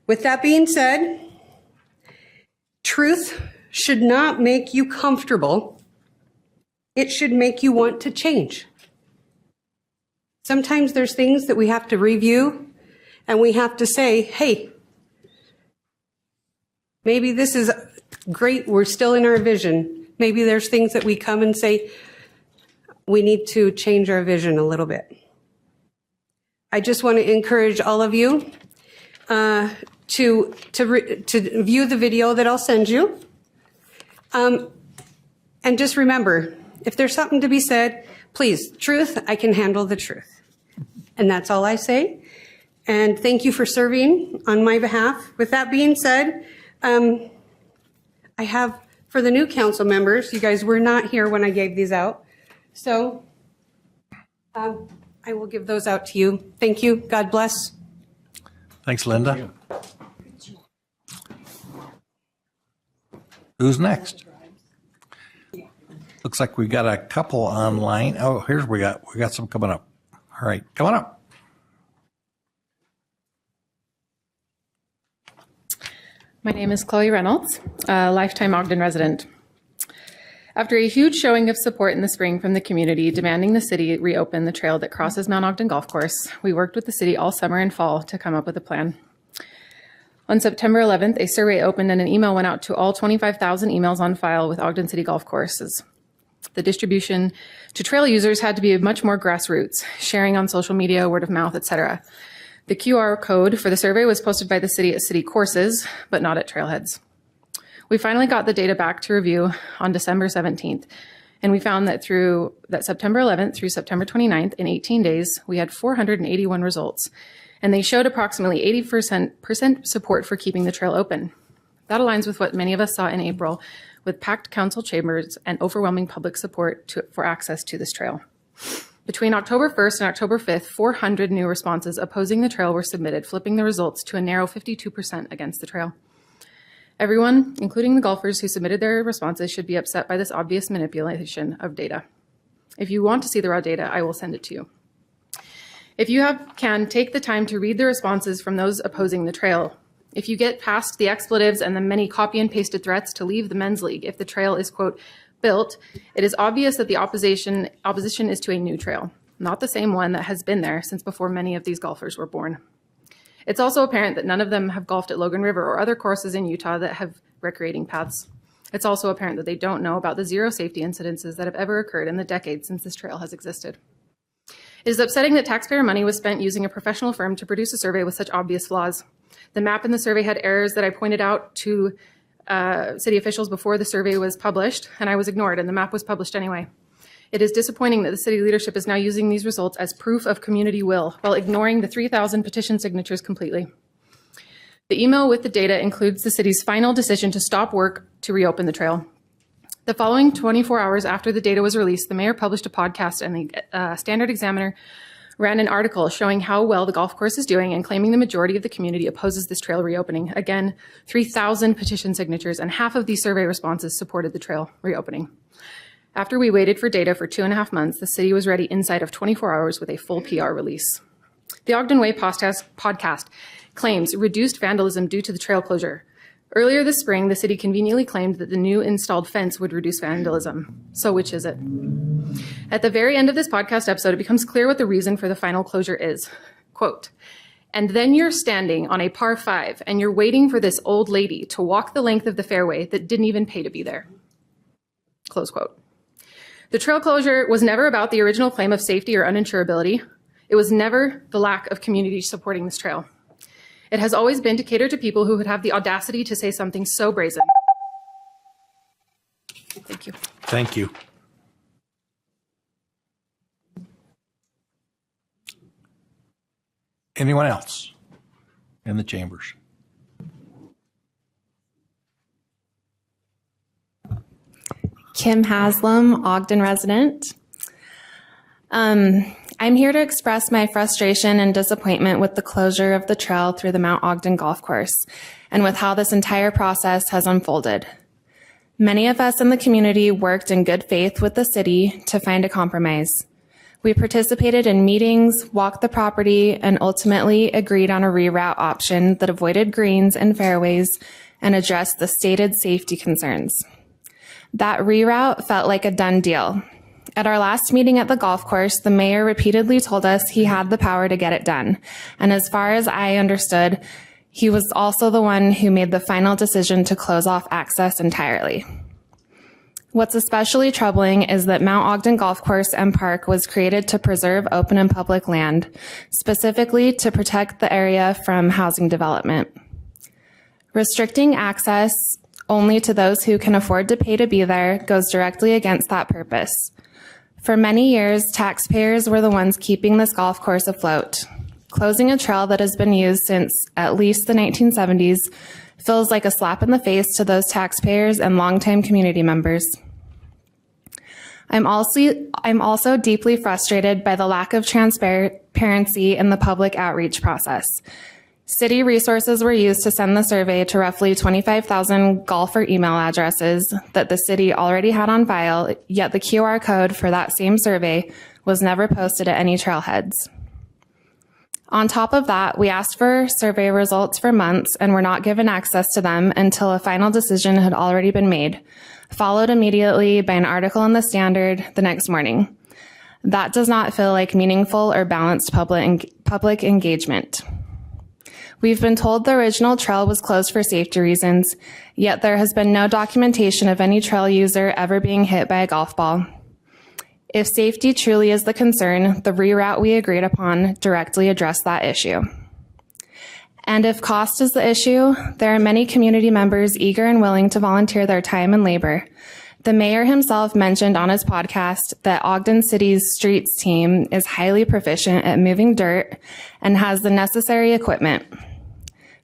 [SPEAKER 17] With that being said, truth should not make you comfortable. It should make you want to change. Sometimes there's things that we have to review and we have to say, hey, maybe this is great. We're still in our vision. Maybe there's things that we come and say, we need to change our vision a little bit. I just want to encourage all of you to view the video that I'll send you. And just remember, if there's something to be said, please, truth, I can handle the truth. And that's all I say. And thank you for serving on my behalf. With that being said, I have, for the new council members, you guys were not here when I gave these out. So I will give those out to you. Thank you. God bless.
[SPEAKER 1] Thanks, Linda. Who's next? Looks like we got a couple online. Oh, we got some coming up. All right, come on up.
[SPEAKER 18] My name is Chloe Reynolds, a lifetime Ogden resident. After a huge showing of support in the spring from the community demanding the city reopen the trail that crosses Mount Ogden Golf Course, we worked with the city all summer and fall to come up with a plan. On September 11th, a survey opened and an email went out to all 25,000 emails on file with Ogden City Golf Courses. The distribution to trail users had to be much more grassroots, sharing on social media, word of mouth, etc. The QR code for the survey was posted by the city at city courses, but not at trailheads. We finally got the data back to review on December 17th, and we found that September 11th through September 29th, in 18 days, we had 481 results, and they showed approximately 80% support for keeping the trail open. That aligns with what many of us saw in April, with packed council chambers and overwhelming public support for access to this trail. Between October 1st and October 5th, 400 new responses opposing the trail were submitted, flipping the results to a narrow 52% against the trail. Everyone, including the golfers who submitted their responses, should be upset by this obvious manipulation of data. If you want to see the raw data, I will send it to you. If you can, take the time to read the responses from those opposing the trail. If you get past the expletives and the many copy and pasted threats to leave the men's league if the trail is, quote, built, it is obvious that the opposition is to a new trail, not the same one that has been there since before many of these golfers were born. It's also apparent that none of them have golfed at Logan River or other courses in Utah that have recreating paths. It's also apparent that they don't know about the 0 safety incidences that have ever occurred in the decades since this trail has existed. It is upsetting that taxpayer money was spent using a professional firm to produce a survey with such obvious flaws. The map in the survey had errors that I pointed out to city officials before the survey was published, and I was ignored, and the map was published anyway. It is disappointing that the city leadership is now using these results as proof of community will while ignoring the 3,000 petition signatures completely. The email with the data includes the city's final decision to stop work to reopen the trail. The following 24 hours after the data was released, the mayor published a podcast, and the Standard Examiner ran an article showing how well the golf course is doing and claiming the majority of the community opposes this trail reopening. Again, 3,000 petition signatures, and half of these survey responses supported the trail reopening. After we waited for data for 2.5 months, the city was ready inside of 24 hours with a full PR release. The Ogden Way podcast claims reduced vandalism due to the trail closure. Earlier this spring, the city conveniently claimed that the new installed fence would reduce vandalism. So which is it? At the very end of this podcast episode, it becomes clear what the reason for the final closure is. Quote, "And then you're standing on a par 5 and you're waiting for this old lady to walk the length of the fairway that didn't even pay to be there." Close quote. The trail closure was never about the original claim of safety or uninsurability. It was never the lack of community supporting this trail. It has always been to cater to people who would have the audacity to say something so brazen. Thank you.
[SPEAKER 1] Thank you. Anyone else in the chambers?
[SPEAKER 19] Kim Haslam, Ogden resident. I'm here to express my frustration and disappointment with the closure of the trail through the Mount Ogden Golf Course and with how this entire process has unfolded. Many of us in the community worked in good faith with the city to find a compromise. We participated in meetings, walked the property, and ultimately agreed on a reroute option that avoided greens and fairways and addressed the stated safety concerns. That reroute felt like a done deal. At our last meeting at the golf course, the mayor repeatedly told us he had the power to get it done. And as far as I understood, he was also the one who made the final decision to close off access entirely. What's especially troubling is that Mount Ogden Golf Course and Park was created to preserve open and public land, specifically to protect the area from housing development. Restricting access only to those who can afford to pay to be there goes directly against that purpose. For many years, taxpayers were the ones keeping this golf course afloat. Closing a trail that has been used since at least the 1970s feels like a slap in the face to those taxpayers and longtime community members. I'm also deeply frustrated by the lack of transparency in the public outreach process. City resources were used to send the survey to roughly 25,000 golfer email addresses that the city already had on file, yet the QR code for that same survey was never posted at any trailheads. On top of that, we asked for survey results for months and were not given access to them until a final decision had already been made, followed immediately by an article in the Standard the next morning. That does not feel like meaningful or balanced public engagement. We've been told the original trail was closed for safety reasons, yet there has been no documentation of any trail user ever being hit by a golf ball. If safety truly is the concern, the reroute we agreed upon directly addressed that issue. And if cost is the issue, there are many community members eager and willing to volunteer their time and labor. The mayor himself mentioned on his podcast that Ogden City's streets team is highly proficient at moving dirt and has the necessary equipment.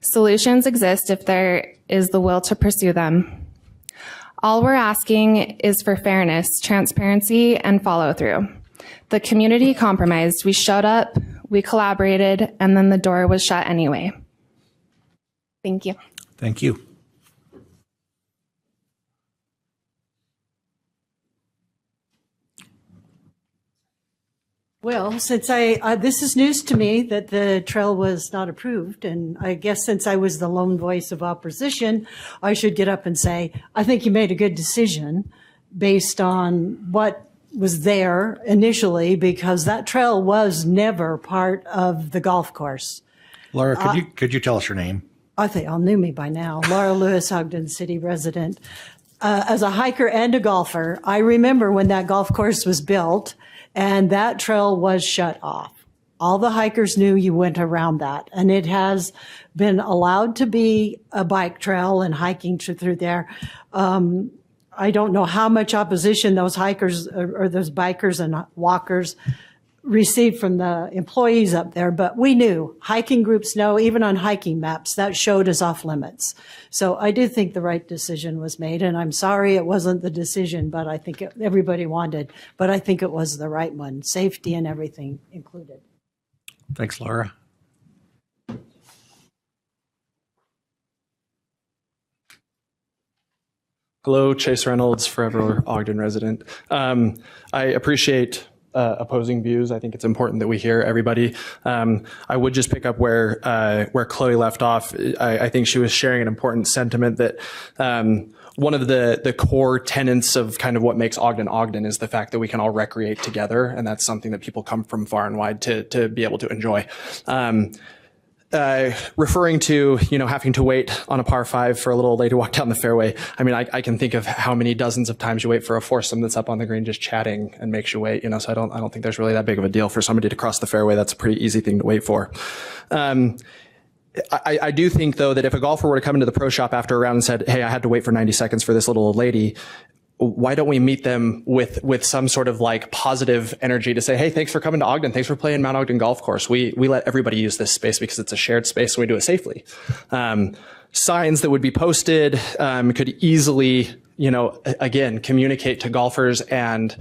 [SPEAKER 19] Solutions exist if there is the will to pursue them. All we're asking is for fairness, transparency, and follow-through. The community compromised. We showed up, we collaborated, and then the door was shut anyway. Thank you.
[SPEAKER 1] Thank you.
[SPEAKER 20] Well, since this is news to me that the trail was not approved, and I guess since I was the lone voice of opposition, I should get up and say, I think you made a good decision based on what was there initially, because that trail was never part of the golf course.
[SPEAKER 1] Laura, could you tell us your name?
[SPEAKER 20] I think y'all knew me by now. Laura Lewis, Ogden City resident. As a hiker and a golfer, I remember when that golf course was built and that trail was shut off. All the hikers knew you went around that, and it has been allowed to be a bike trail and hiking through there. I don't know how much opposition those hikers or those bikers and walkers received from the employees up there, but we knew, hiking groups know, even on hiking maps, that showed us off limits. So I do think the right decision was made, and I'm sorry it wasn't the decision, but I think everybody wanted, but I think it was the right one, safety and everything included.
[SPEAKER 1] Thanks, Laura.
[SPEAKER 21] Hello, Chase Reynolds, forever Ogden resident. I appreciate opposing views. I think it's important that we hear everybody. I would just pick up where Chloe left off. I think she was sharing an important sentiment that one of the core tenets of kind of what makes Ogden Ogden is the fact that we can all recreate together, and that's something that people come from far and wide to be able to enjoy. Referring to, having to wait on a par 5 for a little lady to walk down the fairway. I mean, I can think of how many dozens of times you wait for a foursome that's up on the green just chatting and makes you wait, so I don't think there's really that big of a deal for somebody to cross the fairway. That's a pretty easy thing to wait for. I do think, though, that if a golfer were to come into the pro shop after a round and said, hey, I had to wait for 90 seconds for this little old lady, why don't we meet them with some sort of like positive energy to say, hey, thanks for coming to Ogden. Thanks for playing Mount Ogden Golf Course. We let everybody use this space because it's a shared space and we do it safely. Signs that would be posted could easily, again, communicate to golfers and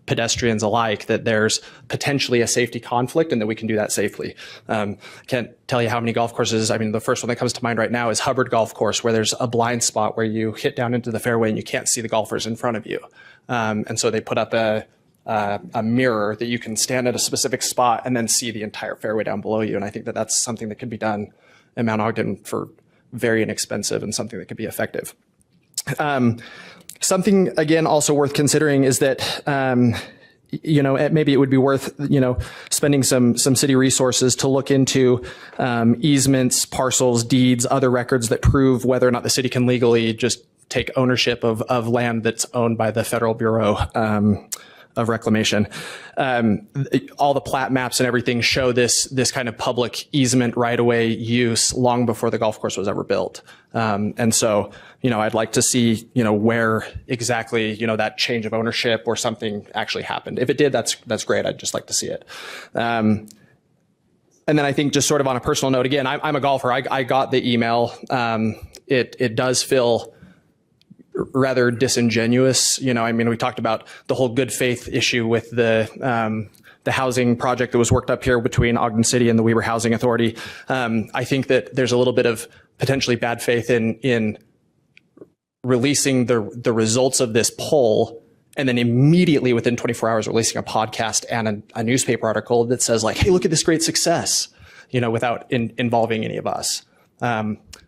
[SPEAKER 21] pedestrians alike that there's potentially a safety conflict and that we can do that safely. Can't tell you how many golf courses. I mean, the first one that comes to mind right now is Hubbard Golf Course, where there's a blind spot where you hit down into the fairway and you can't see the golfers in front of you. And so they put up a mirror that you can stand at a specific spot and then see the entire fairway down below you. And I think that that's something that could be done in Mount Ogden for very inexpensive and something that could be effective. Something, again, also worth considering is that, maybe it would be worth, spending some city resources to look into easements, parcels, deeds, other records that prove whether or not the city can legally just take ownership of land that's owned by the Federal Bureau of Reclamation. All the plat maps and everything show this kind of public easement right-of-way use long before the golf course was ever built. And so, I'd like to see, where exactly, that change of ownership or something actually happened. If it did, that's great. I'd just like to see it. And then I think just sort of on a personal note, again, I'm a golfer. I got the email. It does feel rather disingenuous. We talked about the whole good faith issue with the housing project that was worked up here between Ogden City and the Weber Housing Authority. I think that there's a little bit of potentially bad faith in releasing the results of this poll and then immediately within 24 hours releasing a podcast and a newspaper article that says like, hey, look at this great success, without involving any of us.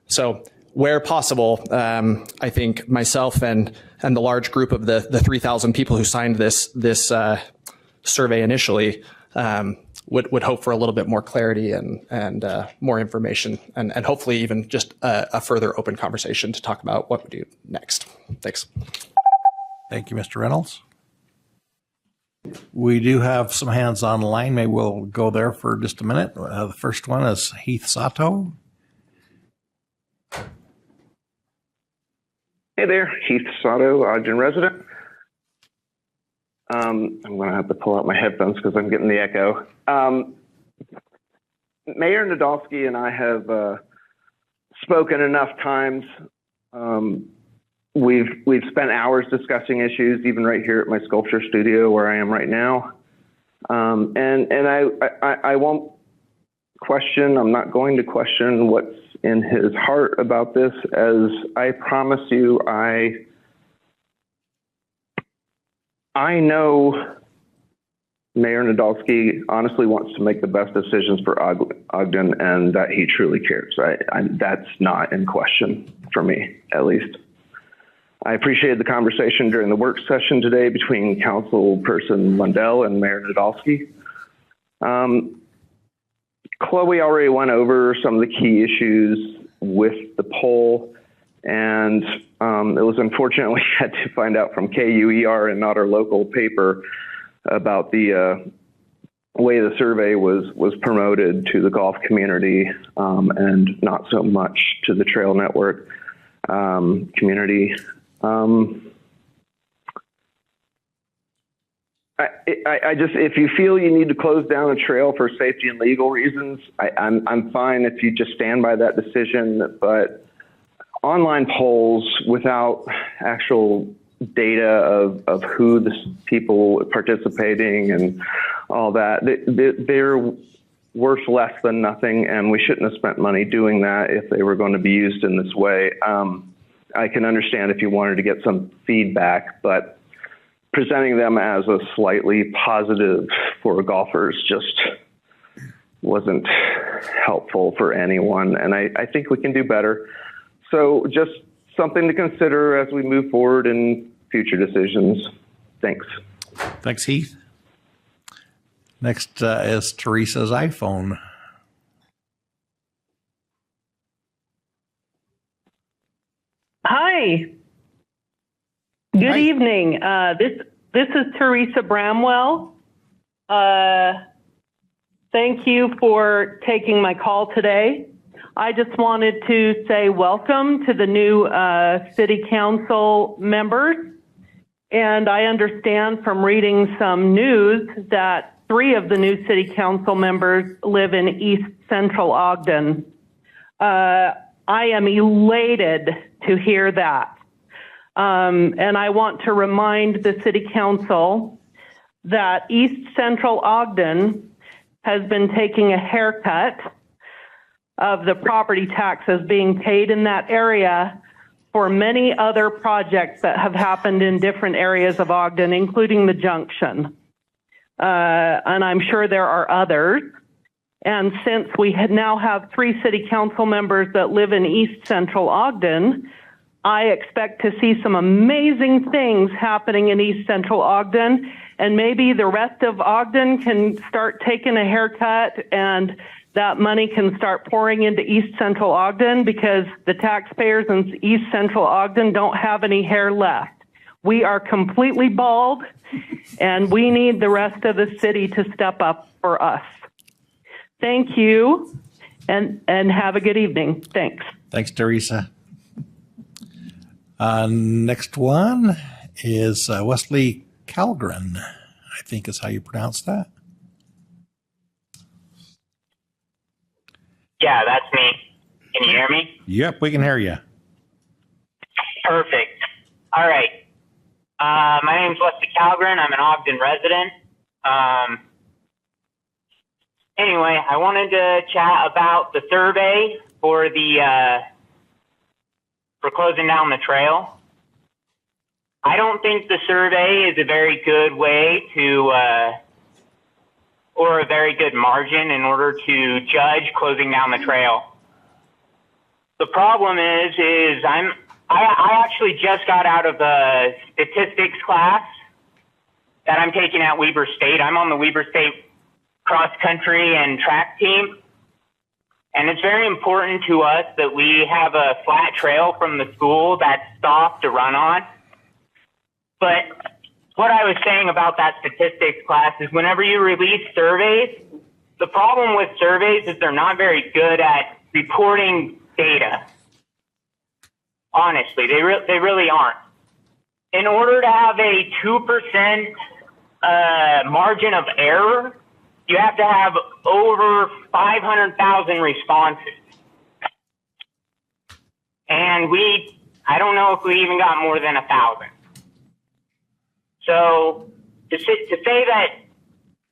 [SPEAKER 21] So where possible, I think myself and the large group of the 3,000 people who signed this survey initially would hope for a little bit more clarity and more information and hopefully even just a further open conversation to talk about what we do next. Thanks.
[SPEAKER 1] Thank you, Mr. Reynolds. We do have some hands online. Maybe we'll go there for just a minute. The first one is Heath Sato.
[SPEAKER 5] Hey there, Heath Sato, Ogden resident. I'm going to have to pull out my headphones because I'm getting the echo. Mayor Nadolski and I have spoken enough times. We've spent hours discussing issues, even right here at my sculpture studio where I am right now. And I won't question, I'm not going to question what's in his heart about this, as I promise you, I know Mayor Nadolski honestly wants to make the best decisions for Ogden, and that he truly cares. That's not in question for me, at least. I appreciated the conversation during the work session today between Councilperson Lundell and Mayor Nadolski. Chloe already went over some of the key issues with the poll, and it was unfortunate we had to find out from KUER and not our local paper about the way the survey was promoted to the golf community and not so much to the Trail Network community. I just, if you feel you need to close down a trail for safety and legal reasons, I'm fine if you just stand by that decision. But online polls without actual data of who the people participating and all that, they're worth less than nothing, and we shouldn't have spent money doing that if they were going to be used in this way. I can understand if you wanted to get some feedback, but presenting them as a slightly positive for golfers just wasn't helpful for anyone. And I think we can do better. So just something to consider as we move forward in future decisions. Thanks.
[SPEAKER 1] Thanks, Heath. Next is Teresa's iPhone.
[SPEAKER 22] Hi. Good evening. This is Teresa Bramwell. Thank you for taking my call today. I just wanted to say welcome to the new city council members. And I understand from reading some news that 3 of the new city council members live in East Central Ogden. I am elated to hear that. And I want to remind the City Council that East Central Ogden has been taking a haircut of the property taxes being paid in that area for many other projects that have happened in different areas of Ogden, including the junction. And I'm sure there are others. And since we now have 3 City Council members that live in East Central Ogden, I expect to see some amazing things happening in East Central Ogden, and maybe the rest of Ogden can start taking a haircut and that money can start pouring into East Central Ogden, because the taxpayers in East Central Ogden don't have any hair left. We are completely bald, and we need the rest of the city to step up for us. Thank you, and have a good evening. Thanks.
[SPEAKER 1] Thanks, Teresa. Next one is Wesley Calgren, I think is how you pronounce that.
[SPEAKER 23] Yeah, that's me. Can you hear me?
[SPEAKER 1] Yep, we can hear you.
[SPEAKER 23] Perfect. All right. My name is Wesley Calgren. I'm an Ogden resident. Anyway, I wanted to chat about the survey for closing down the trail. I don't think the survey is a very good way to, or a very good margin in order to judge closing down the trail. The problem is I actually just got out of the statistics class that I'm taking at Weber State. I'm on the Weber State cross country and track team. And it's very important to us that we have a flat trail from the school that's soft to run on. But what I was saying about that statistics class is whenever you release surveys, the problem with surveys is they're not very good at reporting data. Honestly, they really aren't. In order to have a 2% margin of error, you have to have over 500,000 responses. And I don't know if we even got more than 1,000. So to say that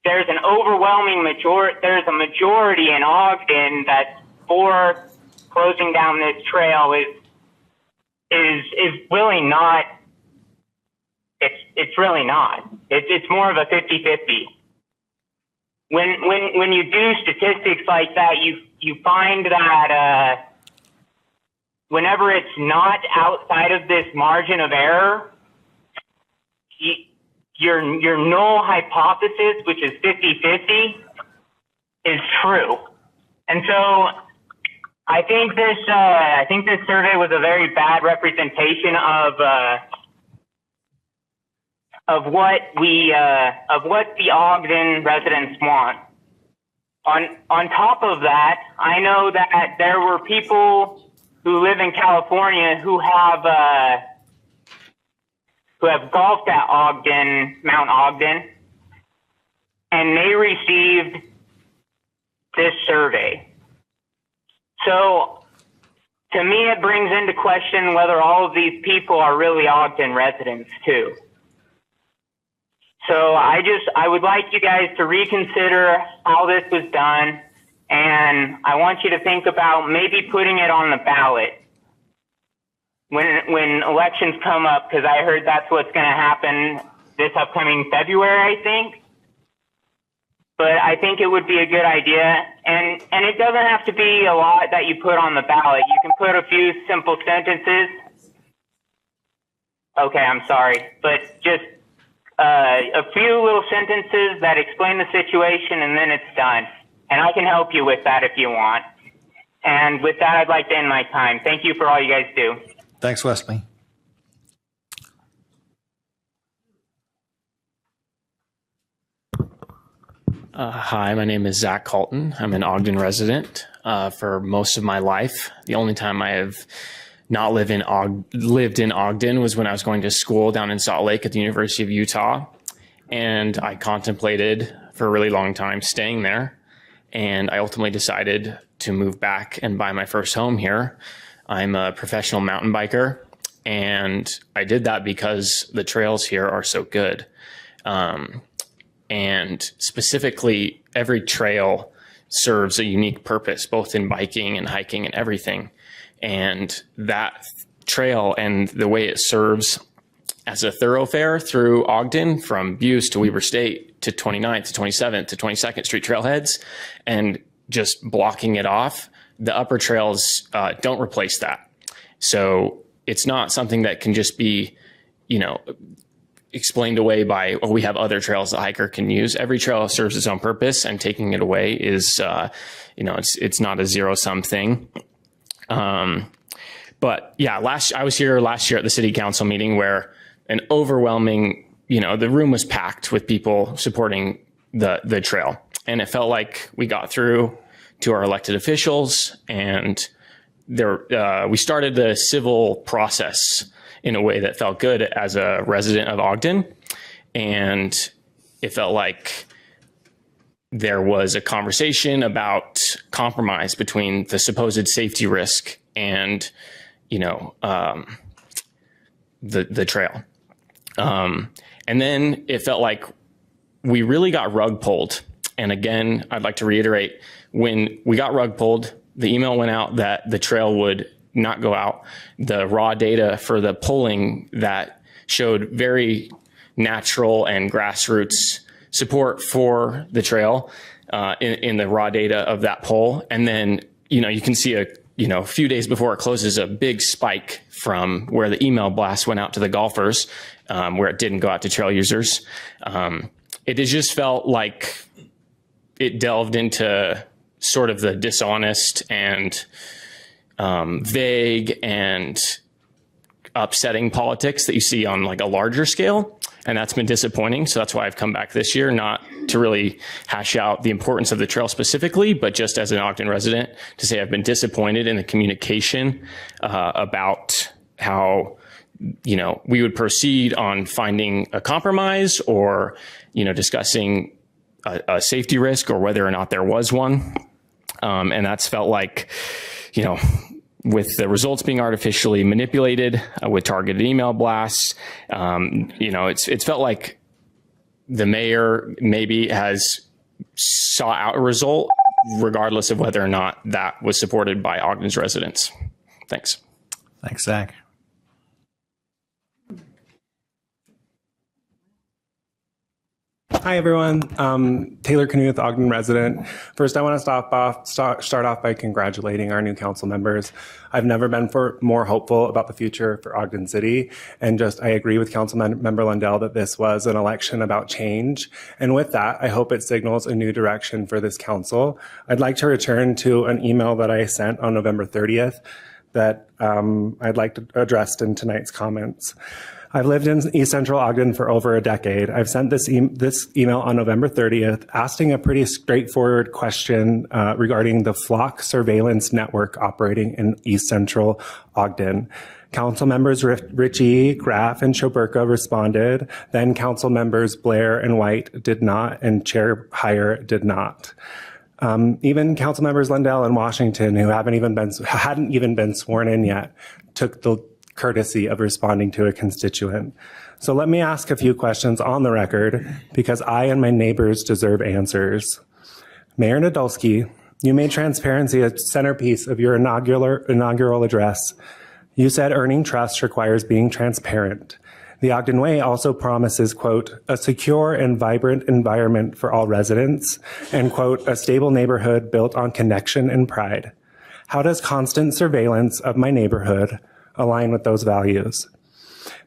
[SPEAKER 23] there's an overwhelming majority, there's a majority in Ogden that's for closing down this trail is really not. It's really not. It's more of a 50-50. When you do statistics like that, you find that whenever it's not outside of this margin of error, your null hypothesis, which is 50-50, is true. And so I think this survey was a very bad representation of what the Ogden residents want. On top of that, I know that there were people who live in California who have golfed at Mount Ogden, and they received this survey. So to me, it brings into question whether all of these people are really Ogden residents too. So I would like you guys to reconsider how this was done, and I want you to think about maybe putting it on the ballot when elections come up, because I heard that's what's going to happen this upcoming February, I think. But I think it would be a good idea, and it doesn't have to be a lot that you put on the ballot. You can put a few simple sentences. Okay, I'm sorry, but just a few little sentences that explain the situation, and then it's done. And I can help you with that if you want. And with that, I'd like to end my time. Thank you for all you guys do.
[SPEAKER 1] Thanks, Wesley.
[SPEAKER 6] Hi, my name is Zach Colton. I'm an Ogden resident for most of my life. The only time I have not lived in Ogden was when I was going to school down in Salt Lake at the University of Utah. And I contemplated for a really long time staying there. And I ultimately decided to move back and buy my first home here. I'm a professional mountain biker, and I did that because the trails here are so good. And specifically, every trail serves a unique purpose, both in biking and hiking and everything. And that trail and the way it serves as a thoroughfare through Ogden from Buse to Weber State to 29th to 27th to 22nd Street trailheads, and just blocking it off, the upper trails don't replace that. So it's not something that can just be, explained away by, we have other trails the hiker can use. Every trail serves its own purpose, and taking it away is, it's not a zero-sum thing. But yeah, I was here last year at the city council meeting where an overwhelming, the room was packed with people supporting the trail. And it felt like we got through to our elected officials, and we started the civil process in a way that felt good as a resident of Ogden. And it felt like there was a conversation about compromise between the supposed safety risk and, the trail. And then it felt like we really got rug pulled. And again, I'd like to reiterate, when we got rug pulled, the email went out that the trail would not go out. The raw data for the polling that showed very natural and grassroots support for the trail in the raw data of that poll. And then, you can see a few days before it closes, a big spike from where the email blast went out to the golfers, where it didn't go out to trail users. It has just felt like it delved into sort of the dishonest and vague and upsetting politics that you see on like a larger scale. and that's been disappointing. So that's why I've come back this year, not to really hash out the importance of the trail specifically, but just as an Ogden resident to say I've been disappointed in the communication about how, you know, we would proceed on finding a compromise or, you know, discussing a safety risk or whether or not there was one. And that's felt like, you know, with the results being artificially manipulated with targeted email blasts, you know, it's felt like the mayor maybe has sought out a result regardless of whether or not that was supported by Ogden's residents. Thanks.
[SPEAKER 1] Thanks, Zach.
[SPEAKER 8] Hi, everyone. Taylor Knuth, Ogden resident. First, I want to start off by congratulating our new council members. I've never been more hopeful about the future for Ogden City. And I agree with Council Member Lundell that this was an election about change. And with that, I hope it signals a new direction for this council. I'd like to return to an email that I sent on November 30th that I'd like to address in tonight's comments. I've lived in East Central Ogden for over a decade. I've sent this email on November 30th asking a pretty straightforward question regarding the flock surveillance network operating in East Central Ogden. Council members Ritchie, Graff, and Choburka responded. Then council members Blair and White did not, and Chair Heyer did not. Even council members Lundell and Washington, who hadn't even been sworn in yet, took the courtesy of responding to a constituent. So let me ask a few questions on the record because I and my neighbors deserve answers. Mayor Nadolski, you made transparency a centerpiece of your inaugural address. You said earning trust requires being transparent. The Ogden Way also promises, quote, a secure and vibrant environment for all residents, and, quote, a stable neighborhood built on connection and pride. How does constant surveillance of my neighborhood align with those values?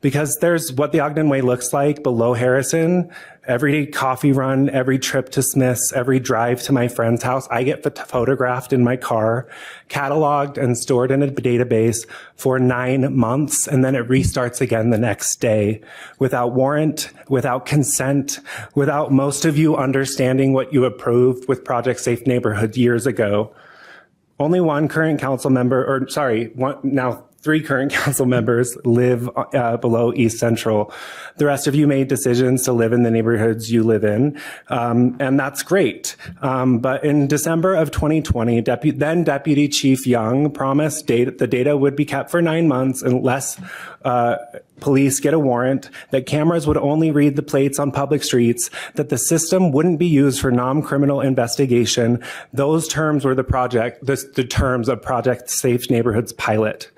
[SPEAKER 8] Because there's what the Ogden Way looks like below Harrison. Every coffee run, every trip to Smith's, every drive to my friend's house, I get photographed in my car, cataloged and stored in a database for 9 months, and then it restarts again the next day without warrant, without consent, without most of you understanding what you approved with Project Safe Neighborhood years ago. Only one current council member, now 3 current council members live below East Central. The rest of you made decisions to live in the neighborhoods you live in, and that's great. But in December of 2020, then Deputy Chief Young promised the data would be kept for 9 months unless police get a warrant, that cameras would only read the plates on public streets, that the system wouldn't be used for non-criminal investigation. Those terms were the terms of Project Safe Neighborhoods pilot.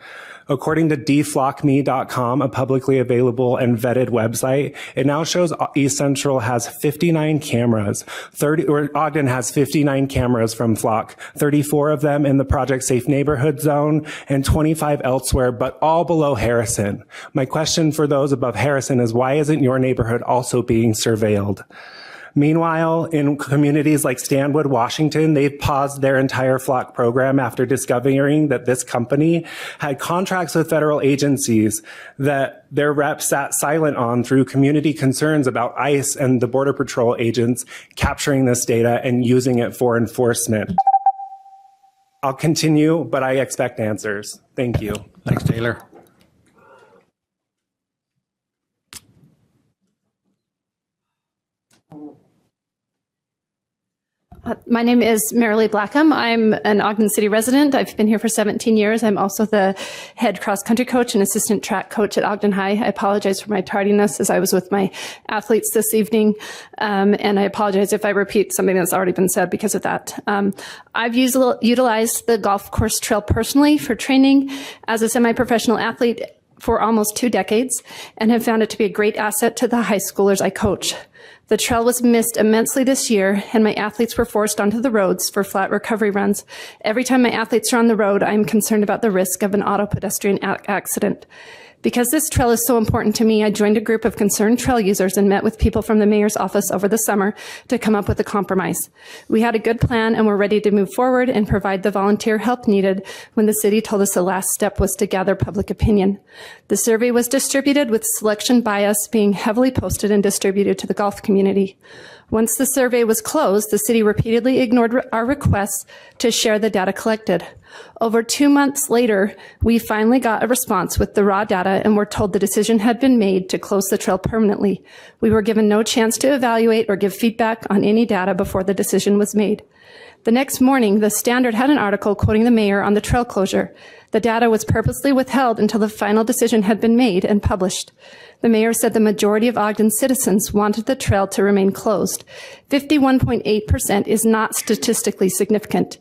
[SPEAKER 8] According to deflockme.com, a publicly available and vetted website, it now shows East Central has 59 cameras. Ogden has 59 cameras from Flock, 34 of them in the Project Safe Neighborhood zone and 25 elsewhere, but all below Harrison. My question for those above Harrison is, why isn't your neighborhood also being surveilled? Meanwhile, in communities like Stanwood, Washington, they've paused their entire Flock program after discovering that this company had contracts with federal agencies that their reps sat silent on through community concerns about ICE and the Border Patrol agents capturing this data and using it for enforcement. I'll continue, but I expect answers. Thank you.
[SPEAKER 1] Thanks, Taylor.
[SPEAKER 9] My name is Marilee Blackham. I'm an Ogden City resident. I've been here for 17 years. I'm also the head cross-country coach and assistant track coach at Ogden High. I apologize for my tardiness as I was with my athletes this evening, and I apologize if I repeat something that's already been said because of that. I've utilized the golf course trail personally for training as a semi-professional athlete for almost 2 decades and have found it to be a great asset to the high schoolers I coach. The trail was missed immensely this year, and my athletes were forced onto the roads for flat recovery runs. Every time my athletes are on the road, I'm concerned about the risk of an auto pedestrian accident. Because this trail is so important to me, I joined a group of concerned trail users and met with people from the mayor's office over the summer to come up with a compromise. We had a good plan and were ready to move forward and provide the volunteer help needed when the city told us the last step was to gather public opinion. The survey was distributed with selection bias being heavily posted and distributed to the golf community. Once the survey was closed, the city repeatedly ignored our requests to share the data collected. Over 2 months later, we finally got a response with the raw data and were told the decision had been made to close the trail permanently. We were given no chance to evaluate or give feedback on any data before the decision was made. The next morning, the Standard had an article quoting the mayor on the trail closure. The data was purposely withheld until the final decision had been made and published. The mayor said the majority of Ogden citizens wanted the trail to remain closed. 51.8% is not statistically significant.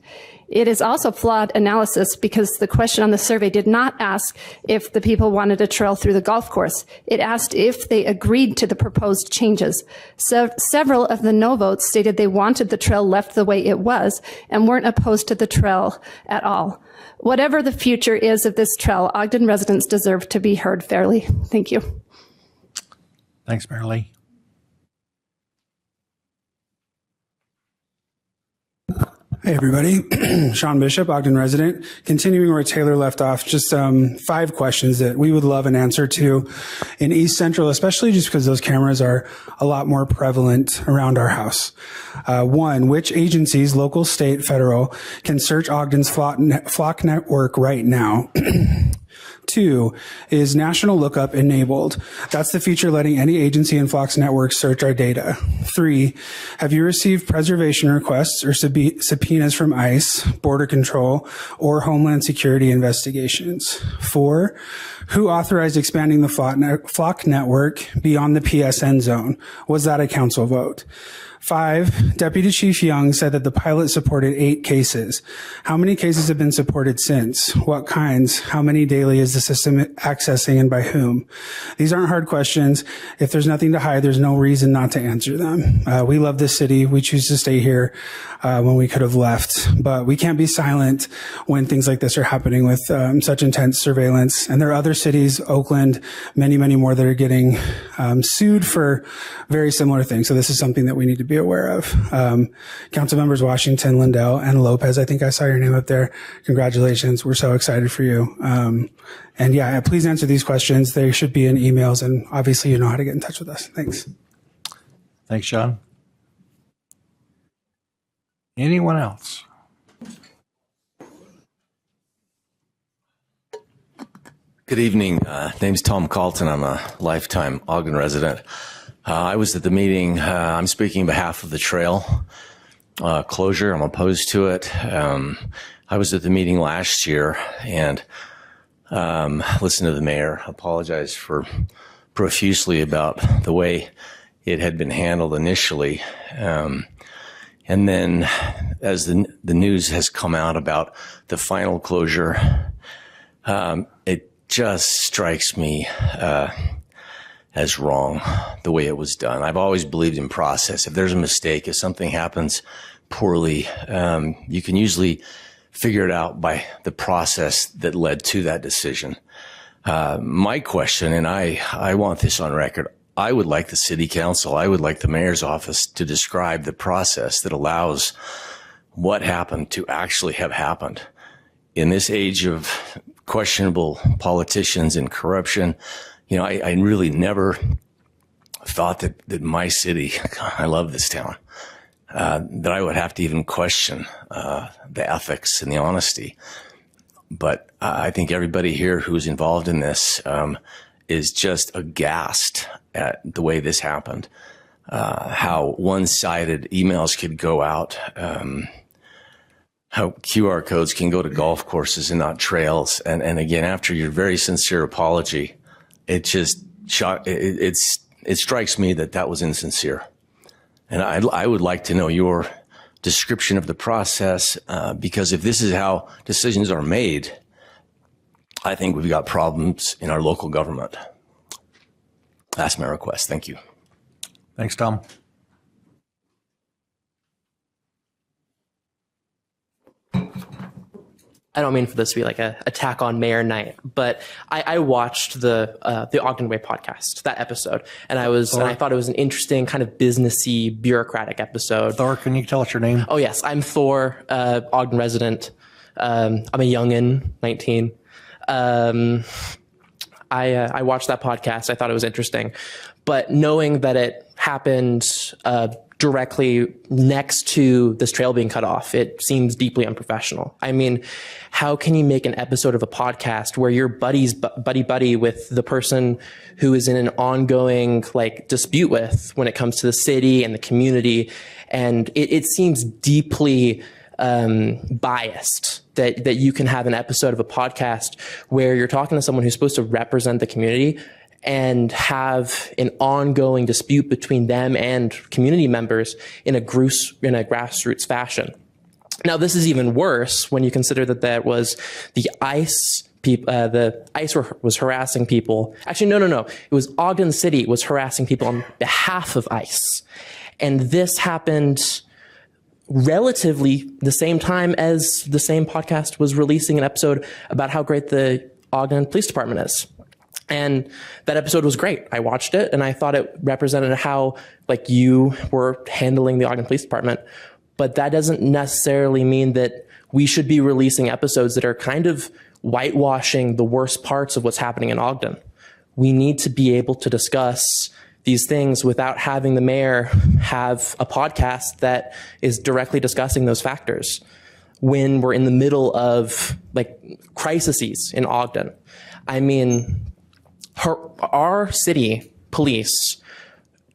[SPEAKER 9] It is also flawed analysis because the question on the survey did not ask if the people wanted a trail through the golf course. It asked if they agreed to the proposed changes. Several of the no votes stated they wanted the trail left the way it was and weren't opposed to the trail at all. Whatever the future is of this trail, Ogden residents deserve to be heard fairly. Thank you.
[SPEAKER 1] Thanks, Marilee.
[SPEAKER 10] Hey, everybody. Sean Bishop, Ogden resident. Continuing where Taylor left off, just 5 questions that we would love an answer to in East Central, especially just because those cameras are a lot more prevalent around our house. 1, which agencies, local, state, federal, can search Ogden's flock network right now? 2, is national lookup enabled? That's the feature letting any agency in Flock's network search our data. 3, have you received preservation requests or subpoenas from ICE, Border Control, or Homeland Security investigations? 4, who authorized expanding the Flock network beyond the PSN zone? Was that a council vote? 5, Deputy Chief Young said that the pilot supported 8 cases. How many cases have been supported since? What kinds? How many daily is the system accessing and by whom? These aren't hard questions. If there's nothing to hide, there's no reason not to answer them. We love this city. We choose to stay here when we could have left. But we can't be silent when things like this are happening with such intense surveillance. And there are other cities, Oakland, many, many more that are getting sued for very similar things. So this is something that we need to be aware of. Council members Washington, Lindell, and Lopez, I think I saw your name up there. Congratulations. We're so excited for you. And yeah, please answer these questions. They should be in emails, and obviously you know how to get in touch with us. Thanks.
[SPEAKER 1] Thanks, Sean. Anyone else?
[SPEAKER 11] Good evening. Name's Tom Carlton. I'm a lifetime Ogden resident. I was at the meeting. I'm speaking on behalf of the trail closure. I'm opposed to it. I was at the meeting last year and listened to the mayor apologize profusely about the way it had been handled initially. And then as the news has come out about the final closure, it just strikes me as wrong the way it was done. I've always believed in process. If there's a mistake, if something happens poorly, you can usually figure it out by the process that led to that decision. My question, and I want this on record, I would like the city council, I would like the mayor's office to describe the process that allows what happened to actually have happened. In this age of questionable politicians and corruption, you know, I really never thought that my city, I love this town, that I would have to even question the ethics and the honesty. But I think everybody here who's involved in this is just aghast at the way this happened, how one-sided emails could go out, how QR codes can go to golf courses and not trails. And again, after your very sincere apology, it just it strikes me that was insincere. And I would like to know your description of the process, because if this is how decisions are made, I think we've got problems in our local government. That's my request. Thank you.
[SPEAKER 1] Thanks, Tom.
[SPEAKER 4] I don't mean for this to be like a attack on Mayor Knight, but I watched the Ogden Way podcast, that episode, and I thought it was an interesting kind of businessy, bureaucratic episode.
[SPEAKER 1] Thor, can you tell us your name?
[SPEAKER 4] Oh yes, I'm Thor, Ogden resident. I'm a youngin, 19. I watched that podcast. I thought it was interesting, but knowing that it happened directly next to this trail being cut off, it seems deeply unprofessional. I mean, how can you make an episode of a podcast where you're buddy with the person who is in an ongoing like dispute with when it comes to the city and the community? And it seems deeply biased that you can have an episode of a podcast where you're talking to someone who's supposed to represent the community and have an ongoing dispute between them and community members in a grassroots fashion. Now, this is even worse when you consider that was the ICE people. The ICE was harassing people. Actually, no. It was Ogden City was harassing people on behalf of ICE, and this happened relatively the same time as the same podcast was releasing an episode about how great the Ogden Police Department is. And that episode was great. I watched it and I thought it represented how like you were handling the Ogden Police Department. But that doesn't necessarily mean that we should be releasing episodes that are kind of whitewashing the worst parts of what's happening in Ogden. We need to be able to discuss these things without having the mayor have a podcast that is directly discussing those factors when we're in the middle of like crises in Ogden. I mean, our city police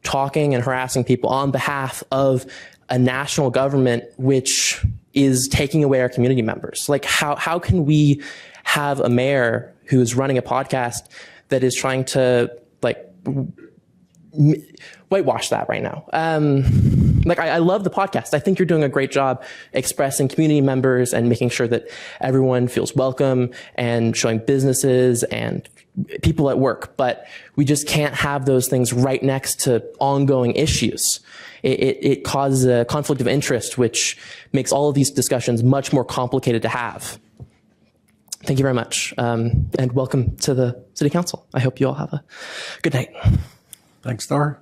[SPEAKER 4] talking and harassing people on behalf of a national government which is taking away our community members. Like how can we have a mayor who is running a podcast that is trying to like whitewash that right now? I love the podcast. I think you're doing a great job expressing community members and making sure that everyone feels welcome and showing businesses and people at work, but we just can't have those things right next to ongoing issues. It causes a conflict of interest, which makes all of these discussions much more complicated to have. Thank you very much, and welcome to the City Council. I hope you all have a good night.
[SPEAKER 1] Thanks, Thor.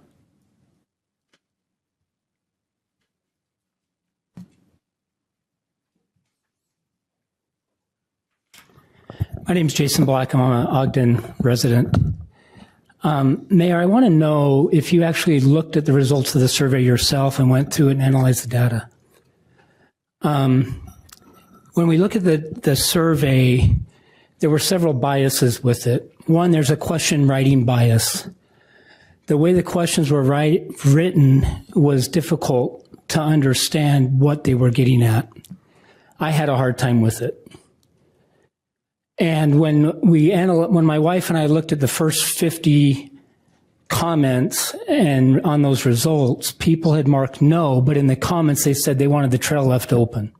[SPEAKER 14] My name is Jason Black. I'm an Ogden resident. Mayor, I want to know if you actually looked at the results of the survey yourself and went through it and analyzed the data. When we look at the survey, there were several biases with it. One, there's a question writing bias. The way the questions were written was difficult to understand what they were getting at. I had a hard time with it. And when my wife and I looked at the first 50 comments and on those results, people had marked no, but in the comments they said they wanted the trail left open.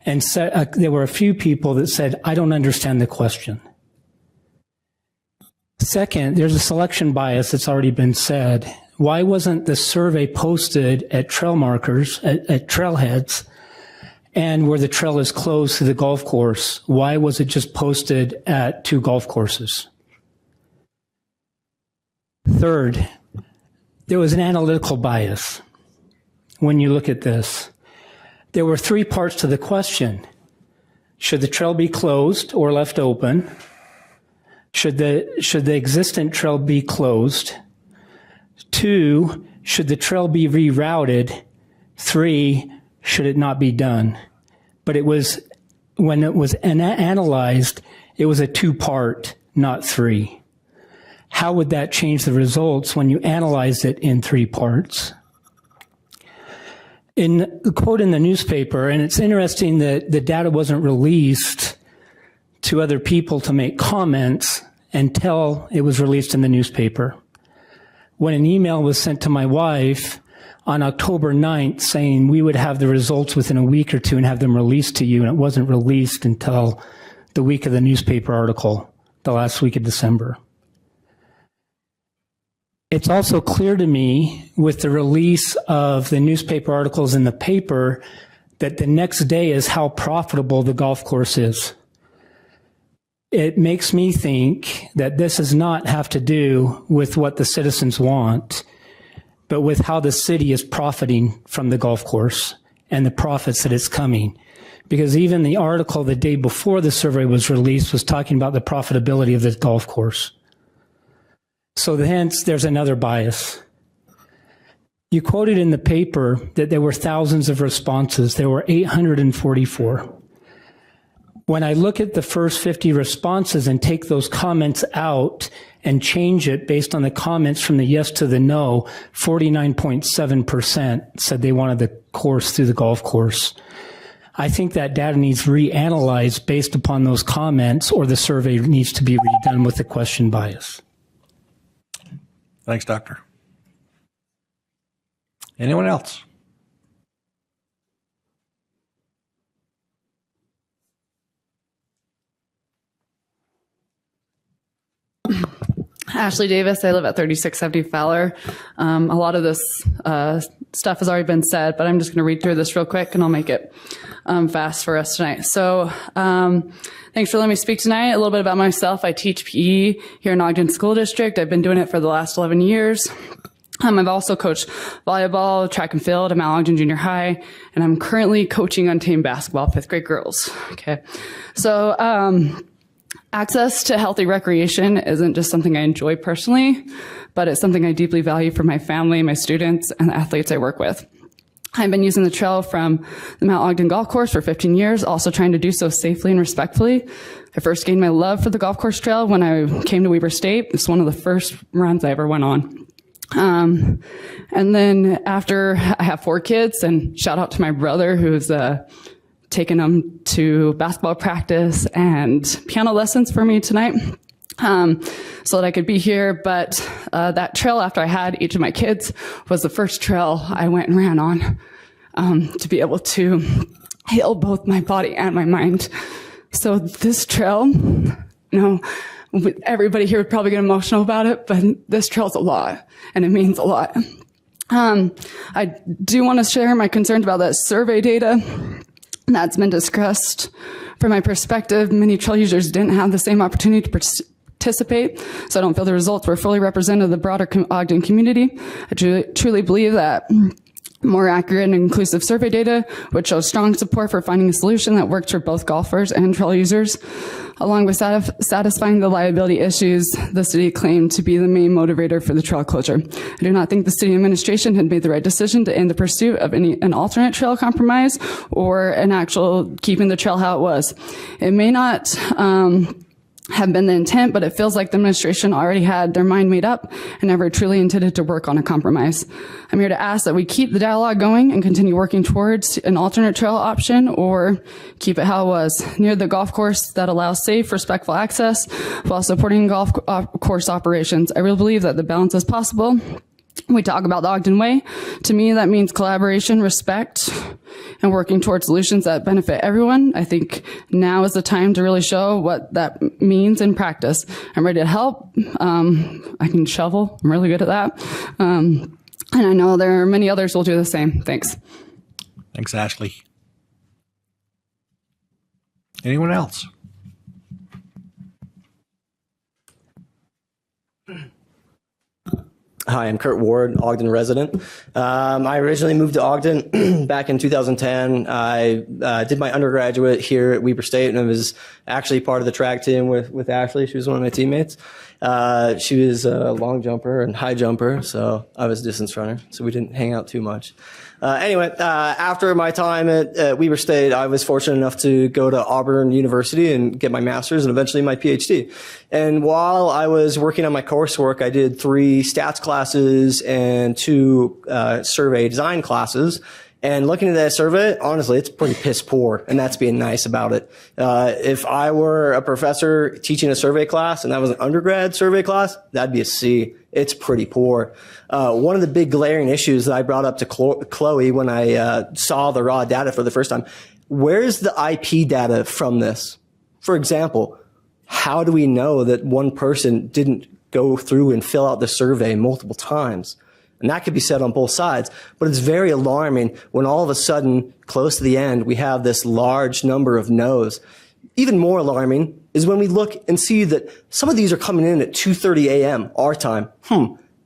[SPEAKER 14] And so, there were a few people that said, I don't understand the question. Second, there's a selection bias that's already been said. Why wasn't the survey posted at trail markers, at trailheads, and where the trail is closed to the golf course? Why was it just posted at 2 golf courses? Third, there was an analytical bias when you look at this. There were 3 parts to the question. Should the trail be closed or left open? Should the existent trail be closed? 2, should the trail be rerouted? 3, should it not be done? But it was, when it was analyzed, it was a 2-part, not 3. How would that change the results when you analyze it in 3 parts? In the quote in the newspaper, and it's interesting that the data wasn't released to other people to make comments until it was released in the newspaper. When an email was sent to my wife on October 9th saying we would have the results within a week or 2 and have them released to you, and it wasn't released until the week of the newspaper article, the last week of December. It's also clear to me with the release of the newspaper articles in the paper that the next day is how profitable the golf course is. It makes me think that this does not have to do with what the citizens want, but with how the city is profiting from the golf course and the profits that it's coming. Because even the article the day before the survey was released was talking about the profitability of this golf course. So hence, there's another bias. You quoted in the paper that there were thousands of responses. There were 844. When I look at the first 50 responses and take those comments out and change it based on the comments from the yes to the no, 49.7% said they wanted the course through the golf course. I think that data needs reanalyzed based upon those comments, or the survey needs to be redone with the question bias.
[SPEAKER 1] Thanks, Doctor. Anyone else?
[SPEAKER 3] Ashley Davis. I live at 3670 Fowler. A lot of this stuff has already been said, but I'm just going to read through this real quick and I'll make it fast for us tonight. So thanks for letting me speak tonight. A little bit about myself. I teach PE here in Ogden School District. I've been doing it for the last 11 years. I've also coached volleyball, track and field at Mount Ogden Junior High, and I'm currently coaching untamed basketball, 5th grade girls. Okay. So, access to healthy recreation isn't just something I enjoy personally, but it's something I deeply value for my family, my students, and the athletes I work with. I've been using the trail from the Mount Ogden Golf Course for 15 years, also trying to do so safely and respectfully. I first gained my love for the golf course trail when I came to Weber State. It's one of the first runs I ever went on. And then after I have 4 kids, and shout out to my brother who's taken them to basketball practice and piano lessons for me tonight, so that I could be here. But that trail after I had each of my kids was the first trail I went and ran on, to be able to heal both my body and my mind. So this trail, everybody here would probably get emotional about it, but this trail's a lot, and it means a lot. I do want to share my concerns about that survey data that's been discussed. From my perspective, many trail users didn't have the same opportunity to participate, so I don't feel the results were fully representative of the broader Ogden community. I truly believe that more accurate and inclusive survey data would show strong support for finding a solution that works for both golfers and trail users, along with satisfying the liability issues the city claimed to be the main motivator for the trail closure. I do not think the city administration had made the right decision to end the pursuit of an alternate trail compromise or an actual keeping the trail how it was. It may not have been the intent, but it feels like the administration already had their mind made up and never truly intended to work on a compromise. I'm here to ask that we keep the dialogue going and continue working towards an alternate trail option, or keep it how it was, near the golf course that allows safe, respectful access while supporting golf course operations. I really believe that the balance is possible. We talk about the Ogden Way. To me, that means collaboration, respect, and working towards solutions that benefit everyone. I think now is the time to really show what that means in practice. I'm ready to help. I can shovel. I'm really good at that. And I know there are many others who will do the same. Thanks.
[SPEAKER 1] Thanks, Ashley. Anyone else?
[SPEAKER 13] Hi, I'm Kurt Ward, Ogden resident. I originally moved to Ogden back in 2010. I did my undergraduate here at Weber State, and I was actually part of the track team with Ashley. She was one of my teammates. She was a long jumper and high jumper, so I was a distance runner, so we didn't hang out too much. Anyway, after my time at Weber State, I was fortunate enough to go to Auburn University and get my master's and eventually my PhD. And while I was working on my coursework, I did 3 stats classes and 2 survey design classes. And looking at that survey, honestly, it's pretty piss poor, and that's being nice about it. If I were a professor teaching a survey class and that was an undergrad survey class, that'd be a C. It's pretty poor. One of the big glaring issues that I brought up to Chloe when I saw the raw data for the first time, where's the IP data from this? For example, how do we know that one person didn't go through and fill out the survey multiple times? And that could be said on both sides. But it's very alarming when all of a sudden, close to the end, we have this large number of no's. Even more alarming is when we look and see that some of these are coming in at 2:30 a.m. our time.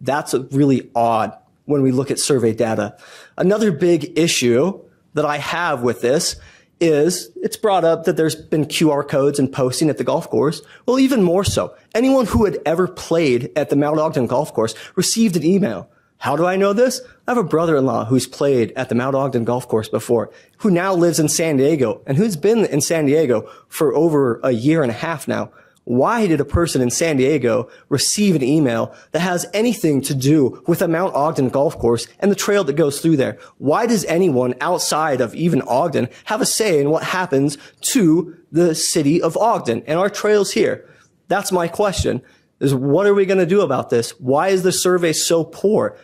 [SPEAKER 13] That's really odd when we look at survey data. Another big issue that I have with this is it's brought up that there's been QR codes and posting at the golf course. Well, even more so. Anyone who had ever played at the Mount Ogden Golf Course received an email. How do I know this? I have a brother-in-law who's played at the Mount Ogden Golf Course before, who now lives in San Diego and who's been in San Diego for over a year and a half now. Why did a person in San Diego receive an email that has anything to do with the Mount Ogden Golf Course and the trail that goes through there? Why does anyone outside of even Ogden have a say in what happens to the city of Ogden and our trails here? That's my question, is what are we going to do about this? Why is the survey so poor?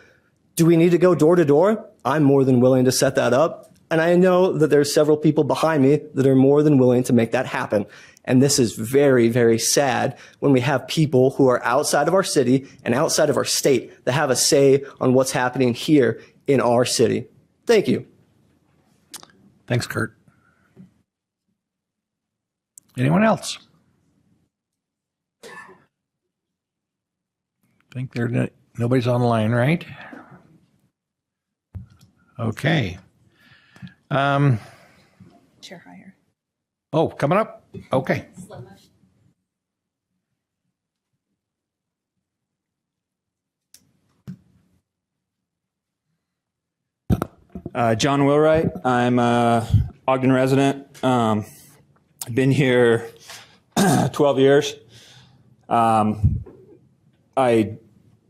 [SPEAKER 13] Do we need to go door to door? I'm more than willing to set that up. And I know that there's several people behind me that are more than willing to make that happen. And this is very, very sad when we have people who are outside of our city and outside of our state that have a say on what's happening here in our city. Thank you.
[SPEAKER 1] Thanks, Kurt. Anyone else? I think nobody's online, right? Okay.
[SPEAKER 12] Chair higher.
[SPEAKER 1] Oh, coming up? Okay.
[SPEAKER 15] John Wheelwright. I'm a Ogden resident. I've been here 12 years. I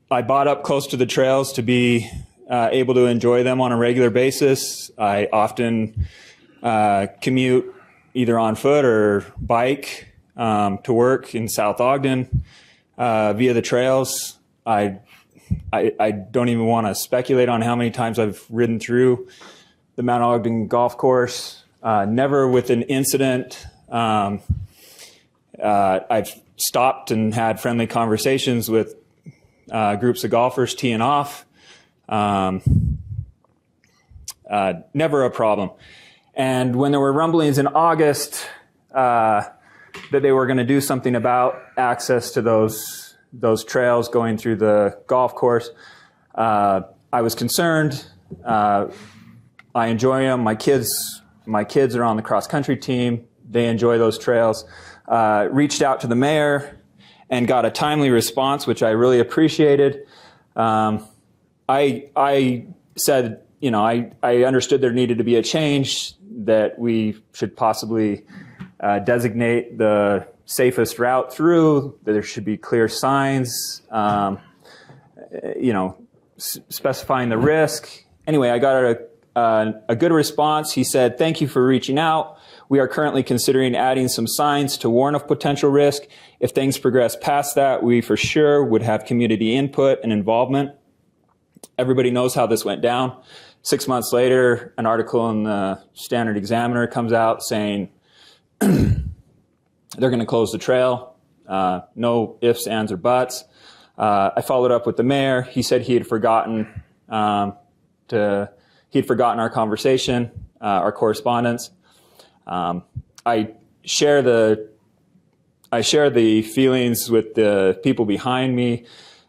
[SPEAKER 15] bought up close to the trails to be able to enjoy them on a regular basis. I often commute either on foot or bike to work in South Ogden via the trails. I don't even want to speculate on how many times I've ridden through the Mount Ogden Golf Course, never with an incident. I've stopped and had friendly conversations with groups of golfers teeing off. Never a problem. And when there were rumblings in August that they were going to do something about access to those trails going through the golf course, I was concerned. I enjoy them. My kids are on the cross country team. They enjoy those trails. Reached out to the mayor and got a timely response, which I really appreciated. I said, I understood there needed to be a change, that we should possibly designate the safest route through, that there should be clear signs, specifying the risk. Anyway, I got a good response. He said, "Thank you for reaching out. We are currently considering adding some signs to warn of potential risk. If things progress past that, we for sure would have community input and involvement." Everybody knows how this went down. 6 months later, an article in the Standard Examiner comes out saying they're going to close the trail. No ifs, ands, or buts. I followed up with the mayor. He said he had forgotten our conversation, our correspondence. I share the feelings with the people behind me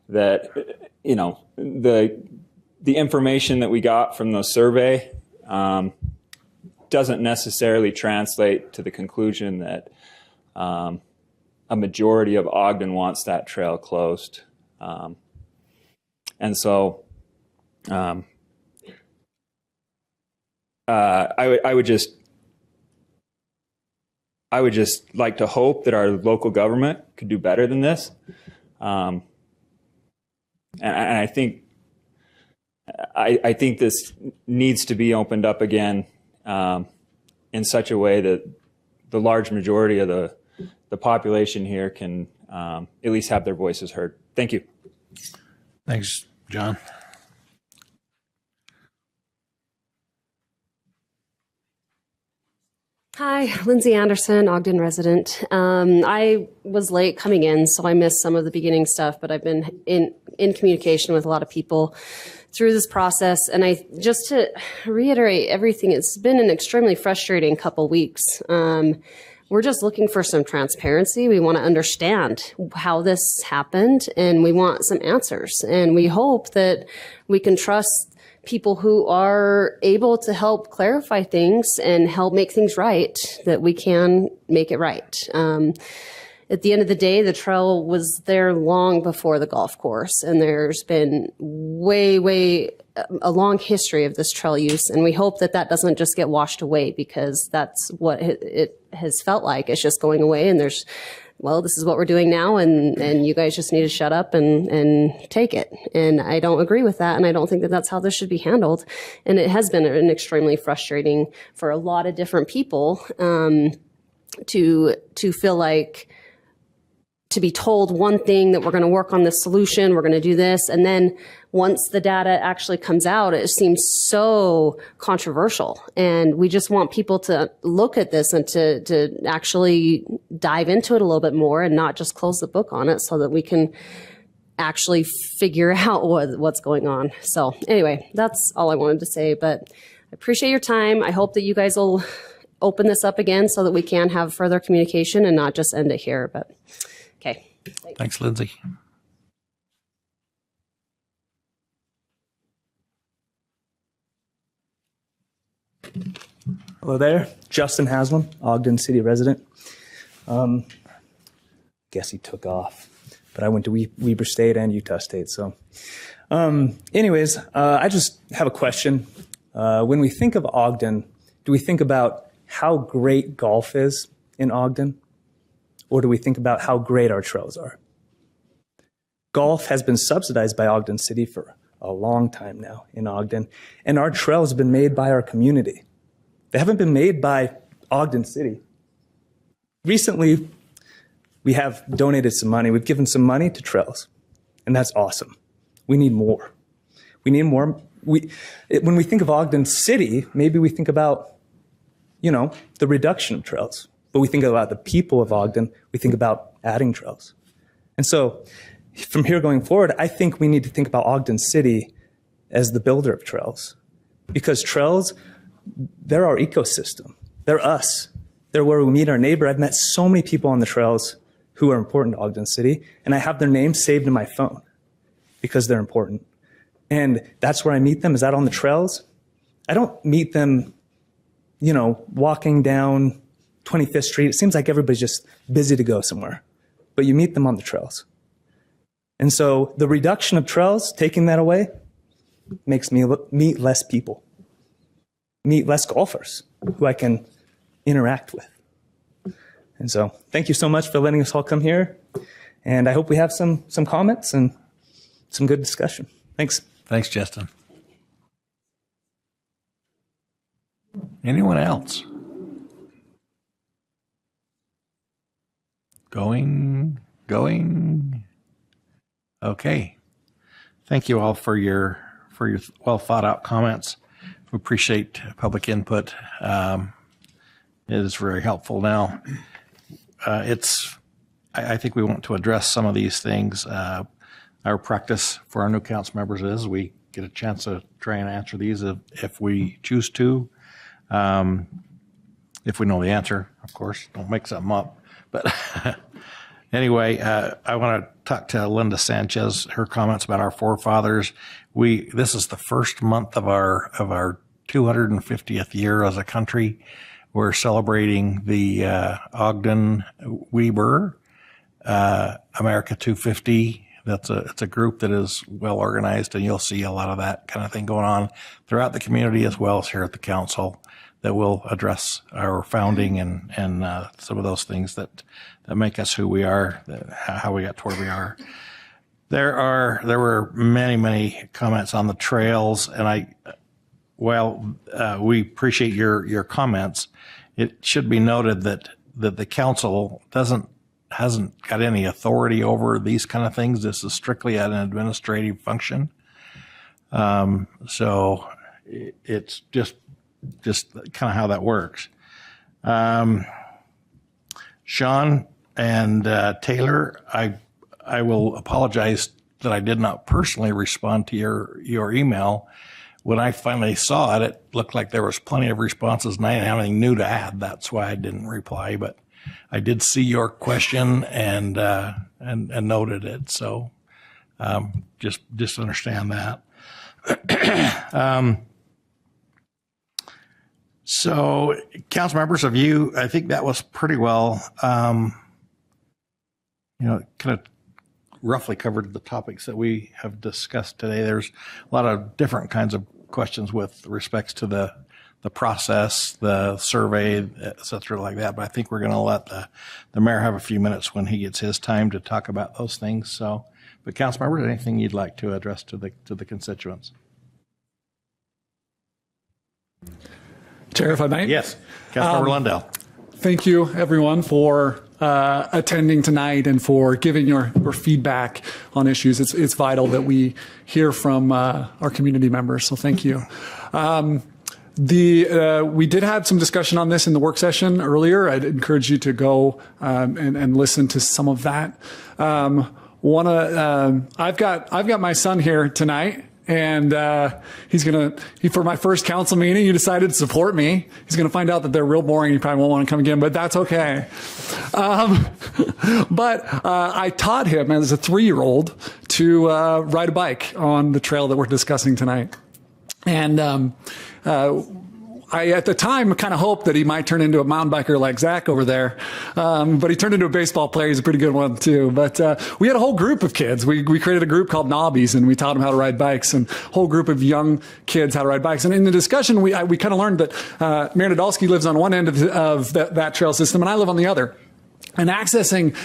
[SPEAKER 15] that the information that we got from the survey doesn't necessarily translate to the conclusion that a majority of Ogden wants that trail closed. And so I would just like to hope that our local government could do better than this. And I think this needs to be opened up again in such a way that the large majority of the population here can at least have their voices heard. Thank you.
[SPEAKER 1] Thanks, John.
[SPEAKER 16] Hi, Lindsay Anderson, Ogden resident. I was late coming in, so I missed some of the beginning stuff, but I've been in communication with a lot of people through this process. And just to reiterate everything, it's been an extremely frustrating couple weeks. We're just looking for some transparency. We want to understand how this happened, and we want some answers. And we hope that we can trust people who are able to help clarify things and help make things right, that we can make it right. At the end of the day, the trail was there long before the golf course, and there's been way a long history of this trail use, and we hope that that doesn't just get washed away, because that's what it has felt like. It's just going away, and this is what we're doing now, and you guys just need to shut up and take it. And I don't agree with that, and I don't think that that's how this should be handled. And it has been an extremely frustrating for a lot of different people to feel like, to be told one thing, that we're going to work on this solution, we're going to do this, and then once the data actually comes out, it seems so controversial. And we just want people to look at this and to actually dive into it a little bit more, and not just close the book on it, so that we can actually figure out what's going on. So anyway, that's all I wanted to say, but I appreciate your time. I hope that you guys will open this up again so that we can have further communication and not just end it here. But okay.
[SPEAKER 1] Thanks, Lindsay.
[SPEAKER 2] Hello there, Justin Haslam, Ogden City resident. Guess he took off, but I went to Weber State and Utah State. So anyways, I just have a question. When we think of Ogden, do we think about how great golf is in Ogden? Or do we think about how great our trails are? Golf has been subsidized by Ogden City for a long time now in Ogden, and our trails have been made by our community. They haven't been made by Ogden City. Recently, we have donated some money. We've given some money to trails, and that's awesome. We need more. We need more. When we think of Ogden City, maybe we think about, the reduction of trails. But we think about the people of Ogden, we think about adding trails. And so from here going forward, I think we need to think about Ogden City as the builder of trails. Because trails, they're our ecosystem. They're us. They're where we meet our neighbor. I've met so many people on the trails who are important to Ogden City, and I have their names saved in my phone because they're important. And that's where I meet them, is out on the trails. I don't meet them, walking down 25th Street. It seems like everybody's just busy to go somewhere, but you meet them on the trails. And so the reduction of trails, taking that away, makes me meet less people, meet less golfers who I can interact with. And so thank you so much for letting us all come here. And I hope we have some comments and some good discussion. Thanks.
[SPEAKER 1] Thanks, Justin. Anyone else? Going. Okay. Thank you all for your well thought out comments. We appreciate public input. It is very helpful. Now, I think we want to address some of these things. Our practice for our new council members is we get a chance to try and answer these if we choose to. If we know the answer, of course, don't make something up. But anyway, I want to talk to Linda Sanchez, her comments about our forefathers. This is the first month of our 250th year as a country. We're celebrating the Ogden Weber America 250. It's a group that is well organized, and you'll see a lot of that kind of thing going on throughout the community as well as here at the council, that will address our founding and some of those things that make us who we are, how we got to where we are. There were many comments on the trails, and we appreciate your comments. It should be noted that the council hasn't got any authority over these kind of things. This is strictly an administrative function. So it's just kind of how that works. Sean and Taylor, I will apologize that I did not personally respond to your email. When I finally saw it, it looked like there was plenty of responses and I didn't have anything new to add. That's why I didn't reply, but I did see your question and noted it. So, just understand that. So, council members, I think that was pretty well, kind of roughly covered the topics that we have discussed today. There's a lot of different kinds of questions with respects to the process, the survey, et cetera, like that. But I think we're going to let the mayor have a few minutes when he gets his time to talk about those things. So, but council members, anything you'd like to address to the constituents?
[SPEAKER 7] Chair, if I may?
[SPEAKER 1] Yes. Councilmember Lundell.
[SPEAKER 7] Thank you, everyone, for attending tonight and for giving your feedback on issues. It's vital that we hear from our community members, so thank you. We did have some discussion on this in the work session earlier. I'd encourage you to go and listen to some of that. I've got my son here tonight. And for my first council meeting, he decided to support me. He's going to find out that they're real boring. He probably won't want to come again, but that's okay. But I taught him as a 3-year-old to ride a bike on the trail that we're discussing tonight. And I, at the time, kind of hoped that he might turn into a mountain biker like Zach over there. But he turned into a baseball player. He's a pretty good one, too. But we had a whole group of kids. We created a group called Nobbies, and we taught them how to ride bikes, and a whole group of young kids how to ride bikes. And in the discussion, we kind of learned that Mayor Nadolski lives on one end of that trail system, and I live on the other. And accessing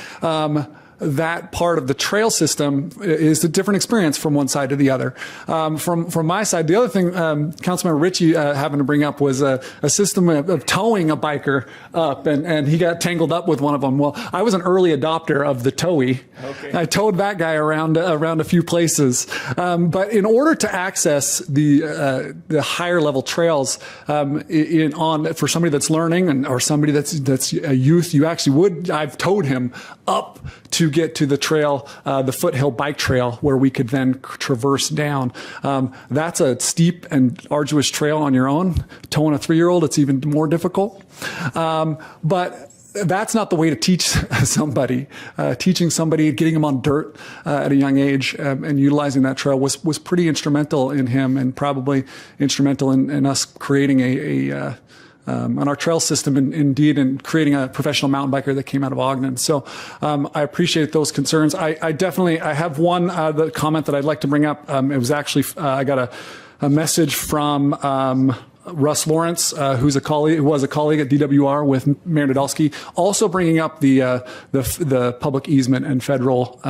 [SPEAKER 7] that part of the trail system is a different experience from one side to the other. From my side, the other thing Councilmember Ritchie happened to bring up was a system of towing a biker up, and he got tangled up with one of them. Well, I was an early adopter of the towee. Okay. I towed that guy around a few places. But in order to access the higher level trails for somebody that's learning or somebody that's a youth, I've towed him up to get to the trail, the foothill bike trail, where we could then traverse down. That's a steep and arduous trail on your own. Towing a 3-year-old, it's even more difficult. But that's not the way to teach somebody. Teaching somebody, getting them on dirt at a young age, and utilizing that trail was pretty instrumental in him, and probably instrumental in us creating on our trail system, indeed, and creating a professional mountain biker that came out of Ogden. So I appreciate those concerns. I have one the comment that I'd like to bring up. It was actually I got a message from Russ Lawrence, who was a colleague at DWR with Mayor Nadolski, also bringing up the public easement and federal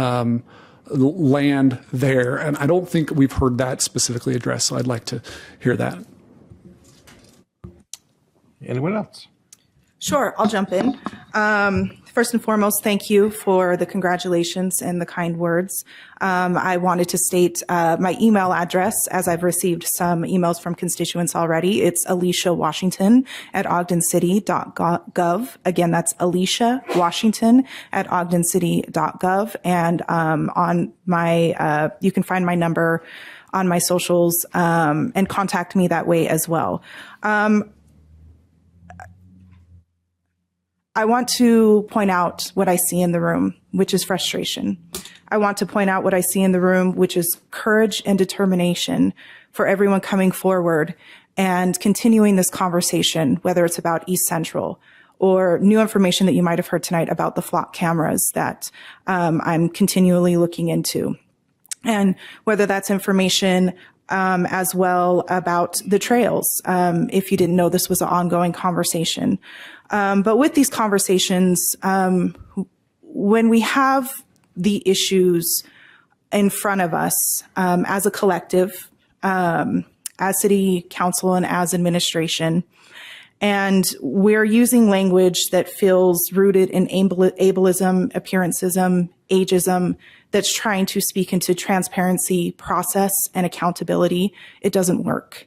[SPEAKER 7] land there. And I don't think we've heard that specifically addressed, so I'd like to hear that.
[SPEAKER 1] Anyone else?
[SPEAKER 12] Sure, I'll jump in. First and foremost, thank you for the congratulations and the kind words. I wanted to state my email address, as I've received some emails from constituents already. It's aliciawashington@ogdencity.gov. Again, that's aliciawashington@ogdencity.gov. And on my, you can find my number on my socials and contact me that way as well. I want to point out what I see in the room, which is frustration. I want to point out what I see in the room, which is courage and determination for everyone coming forward and continuing this conversation, whether it's about East Central or new information that you might have heard tonight about the flock cameras that I'm continually looking into. And whether that's information as well about the trails, if you didn't know this was an ongoing conversation. But with these conversations, when we have the issues in front of us as a collective, as city council and as administration, and we're using language that feels rooted in ableism, appearanceism, ageism, that's trying to speak into transparency, process, and accountability, it doesn't work.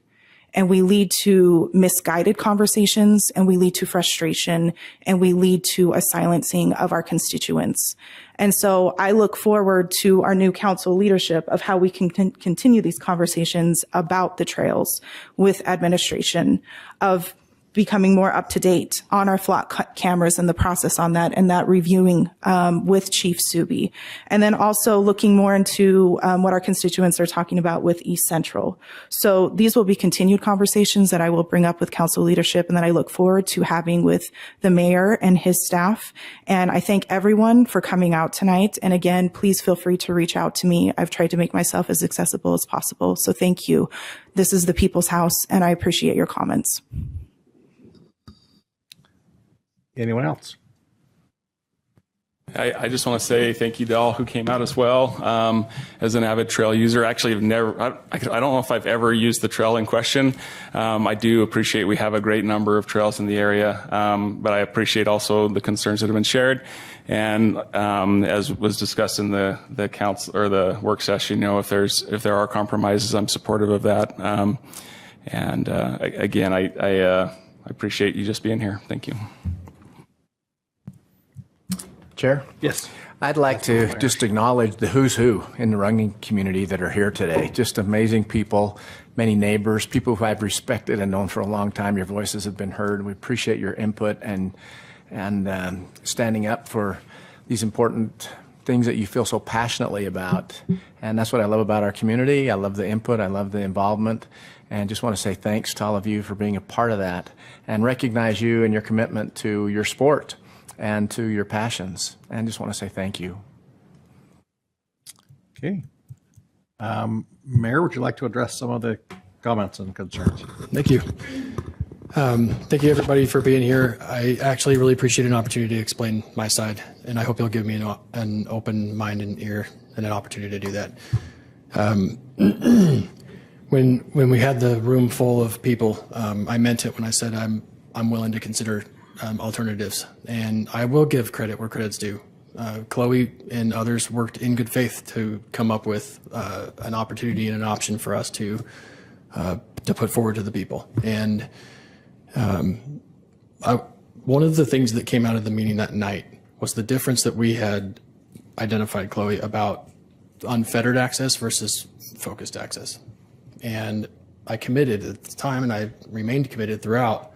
[SPEAKER 12] and we lead to misguided conversations, and we lead to frustration, and we lead to a silencing of our constituents. And so I look forward to our new council leadership of how we can continue these conversations about the trails with administration, of becoming more up to date on our flock cameras and the process on that, and that reviewing with Chief Subi. And then also looking more into what our constituents are talking about with East Central. So these will be continued conversations that I will bring up with council leadership and that I look forward to having with the mayor and his staff. And I thank everyone for coming out tonight. And again, please feel free to reach out to me. I've tried to make myself as accessible as possible. So thank you. This is the People's House, and I appreciate your comments.
[SPEAKER 1] Anyone else?
[SPEAKER 17] I just want to say thank you to all who came out as well. As an avid trail user, actually, I don't know if I've ever used the trail in question. I do appreciate we have a great number of trails in the area, but I appreciate also the concerns that have been shared. And as was discussed in the council or the work session, if there are compromises, I'm supportive of that. Again, I appreciate you just being here. Thank you.
[SPEAKER 18] Chair?
[SPEAKER 1] Yes.
[SPEAKER 18] I'd like to just acknowledge the who's who in the running community that are here today. Just amazing people, many neighbors, people who I've respected and known for a long time. Your voices have been heard. We appreciate your input and standing up for these important things that you feel so passionately about. And that's what I love about our community. I love the input. I love the involvement. And just want to say thanks to all of you for being a part of that and recognize you and your commitment to your sport and to your passions. And just want to say thank you.
[SPEAKER 1] Okay. Mayor, would you like to address some of the comments and concerns?
[SPEAKER 19] Thank you. Thank you, everybody, for being here. I actually really appreciate an opportunity to explain my side, and I hope you'll give me an open mind and ear and an opportunity to do that. When we had the room full of people, I meant it when I said I'm willing to consider alternatives, and I will give credit where credit's due. Chloe and others worked in good faith to come up with an opportunity and an option for us to put forward to the people. And one of the things that came out of the meeting that night was the difference that we had identified, Chloe, about unfettered access versus focused access. And I committed at the time, and I remained committed throughout,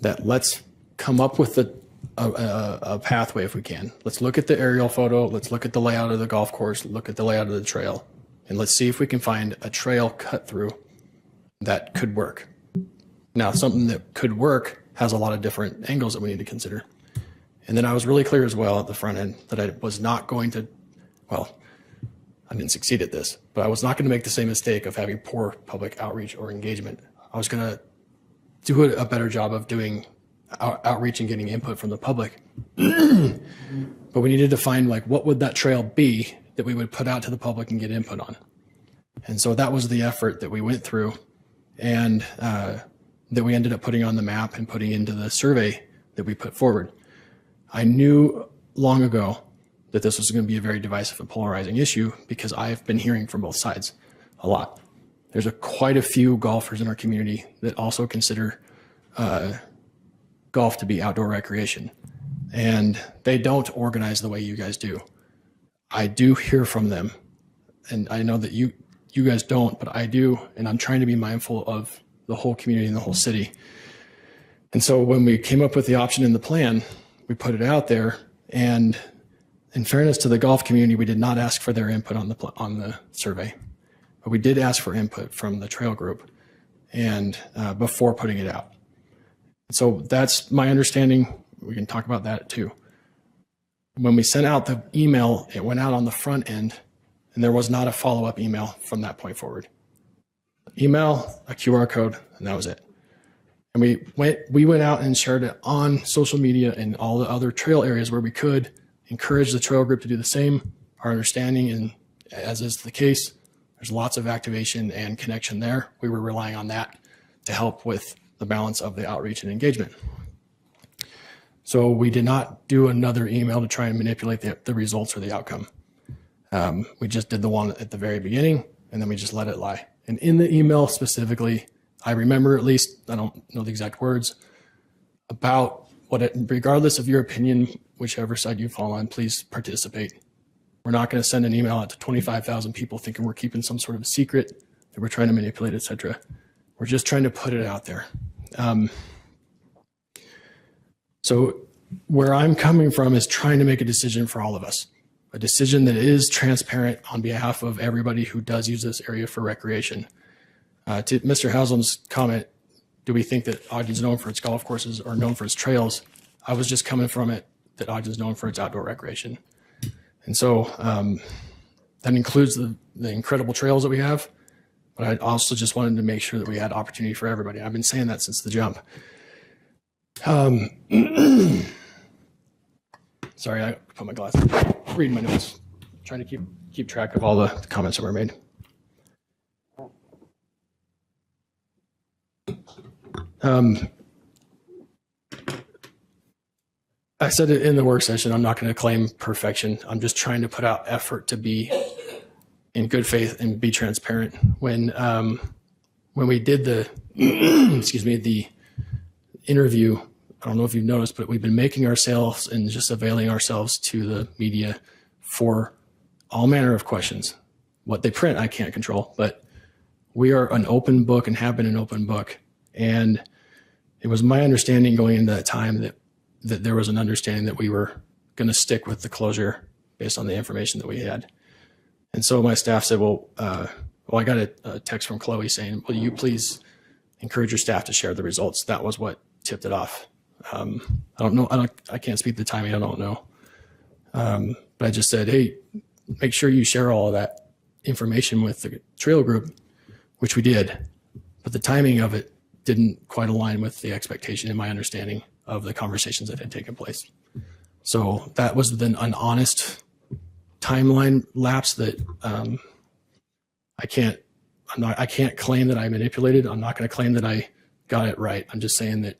[SPEAKER 19] that let's come up with a pathway if we can. Let's look at the aerial photo. Let's look at the layout of the golf course, look at the layout of the trail, and let's see if we can find a trail cut through that could work. Now, something that could work has a lot of different angles that we need to consider. And then I was really clear as well at the front end that I was not going to, well, I didn't succeed at this, but I was not going to make the same mistake of having poor public outreach or engagement. I was going to do a better job of doing outreach and getting input from the public. But we needed to find, like, what would that trail be that we would put out to the public and get input on. And so that was the effort that we went through, and that we ended up putting on the map and putting into the survey that we put forward. I knew long ago that this was going to be a very divisive and polarizing issue because I've been hearing from both sides a lot. There's quite a few golfers in our community that also consider golf to be outdoor recreation, and they don't organize the way you guys do. I do hear from them, and I know that you guys don't, but I do, and I'm trying to be mindful of the whole community and the whole city. And so when we came up with the option in the plan, we put it out there, and in fairness to the golf community, we did not ask for their input on the survey, but we did ask for input from the trail group and before putting it out. So that's my understanding. We can talk about that too. When we sent out the email, it went out on the front end, and there was not a follow-up email from that point forward. Email, a QR code, and that was it. And we went out and shared it on social media and all the other trail areas where we could, encourage the trail group to do the same. Our understanding, and as is the case, there's lots of activation and connection there. We were relying on that to help with the balance of the outreach and engagement. So we did not do another email to try and manipulate the results or the outcome. We just did the one at the very beginning, and then we just let it lie. And in the email specifically, I remember, at least, I don't know the exact words, about regardless of your opinion, whichever side you fall on, please participate. We're not going to send an email out to 25,000 people thinking we're keeping some sort of a secret that we're trying to manipulate, etc. We're just trying to put it out there. So where I'm coming from is trying to make a decision for all of us, a decision that is transparent on behalf of everybody who does use this area for recreation. To Mr. Haslam's comment, do we think that Ogden's known for its golf courses or known for its trails? I was just coming from it that Ogden's known for its outdoor recreation. And so that includes the incredible trails that we have, but I also just wanted to make sure that we had opportunity for everybody. I've been saying that since the jump. Sorry, I put my glasses, reading my notes, trying to keep track of all the comments that were made. I said it in the work session, I'm not going to claim perfection. I'm just trying to put out effort to be in good faith and be transparent. When we did the, excuse me, the interview, I don't know if you've noticed, but we've been making ourselves and just availing ourselves to the media for all manner of questions. What they print, I can't control, but we are an open book and have been an open book. And it was my understanding going into that time that there was an understanding that we were going to stick with the closure based on the information that we had. And so my staff said, well, I got a text from Chloe saying, will you please encourage your staff to share the results? That was what tipped it off. I don't know. I can't speak the timing. I don't know. But I just said, hey, make sure you share all of that information with the trail group, which we did. But the timing of it didn't quite align with the expectation and my understanding of the conversations that had taken place. So that was then an honest timeline lapse that I can't claim that I manipulated. I'm not going to claim that I got it right. I'm just saying that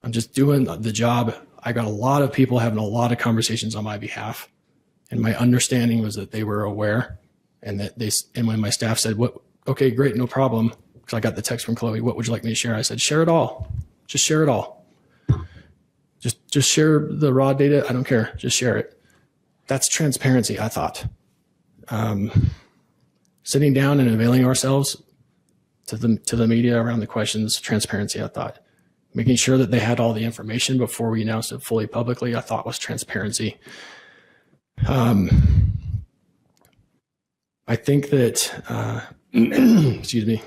[SPEAKER 19] I'm just doing the job. I got a lot of people having a lot of conversations on my behalf. And my understanding was that they were aware and that and when my staff said, okay, great, no problem. Because I got the text from Chloe, what would you like me to share? I said, share it all. Just share it all. Just share the raw data. I don't care. Just share it. That's transparency, I thought. Sitting down and availing ourselves to the media around the questions, transparency, I thought. Making sure that they had all the information before we announced it fully publicly, I thought was transparency. I think that, excuse me.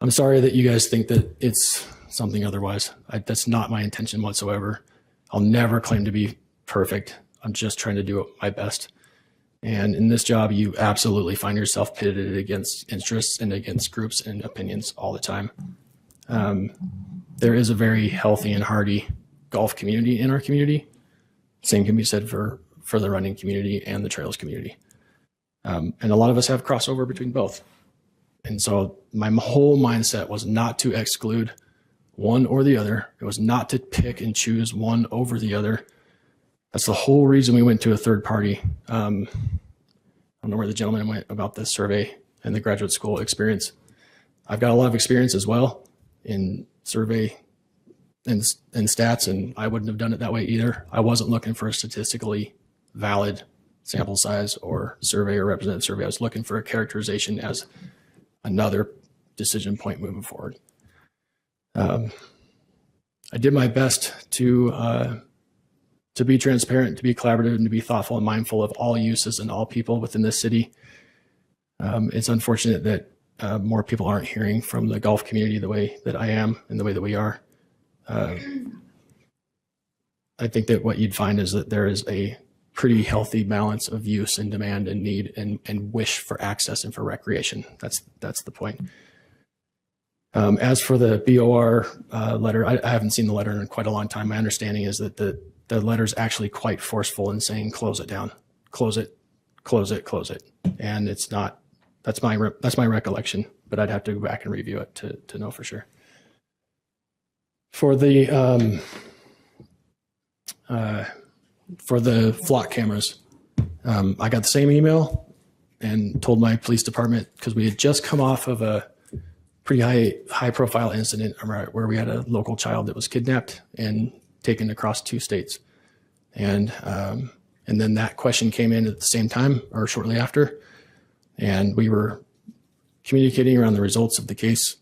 [SPEAKER 19] I'm sorry that you guys think that it's something otherwise. That's not my intention whatsoever. I'll never claim to be perfect. I'm just trying to do my best. And in this job, you absolutely find yourself pitted against interests and against groups and opinions all the time. There is a very healthy and hearty golf community in our community. Same can be said for the running community and the trails community. And a lot of us have crossover between both. And so my whole mindset was not to exclude one or the other. It was not to pick and choose one over the other. That's the whole reason we went to a third party. I don't know where the gentleman went about this survey and the graduate school experience. I've got a lot of experience as well in survey and stats, and I wouldn't have done it that way either. I wasn't looking for a statistically valid sample size or survey or representative survey. I was looking for a characterization as another decision point moving forward. I did my best to be transparent, to be collaborative, and to be thoughtful and mindful of all uses and all people within this city. It's unfortunate that more people aren't hearing from the golf community the way that I am and the way that we are. I think that what you'd find is that there is a pretty healthy balance of use and demand and need and wish for access and for recreation. That's the point. As for the BOR letter, I haven't seen the letter in quite a long time. My understanding is that the letter is actually quite forceful in saying, close it down, close it, close it, close it. And it's not, that's my recollection, but I'd have to go back and review it to know for sure. For the flock cameras, I got the same email and told my police department, because we had just come off of a pretty high profile incident where we had a local child that was kidnapped and taken across 2 states. And then that question came in at the same time or shortly after. And we were communicating around the results of the case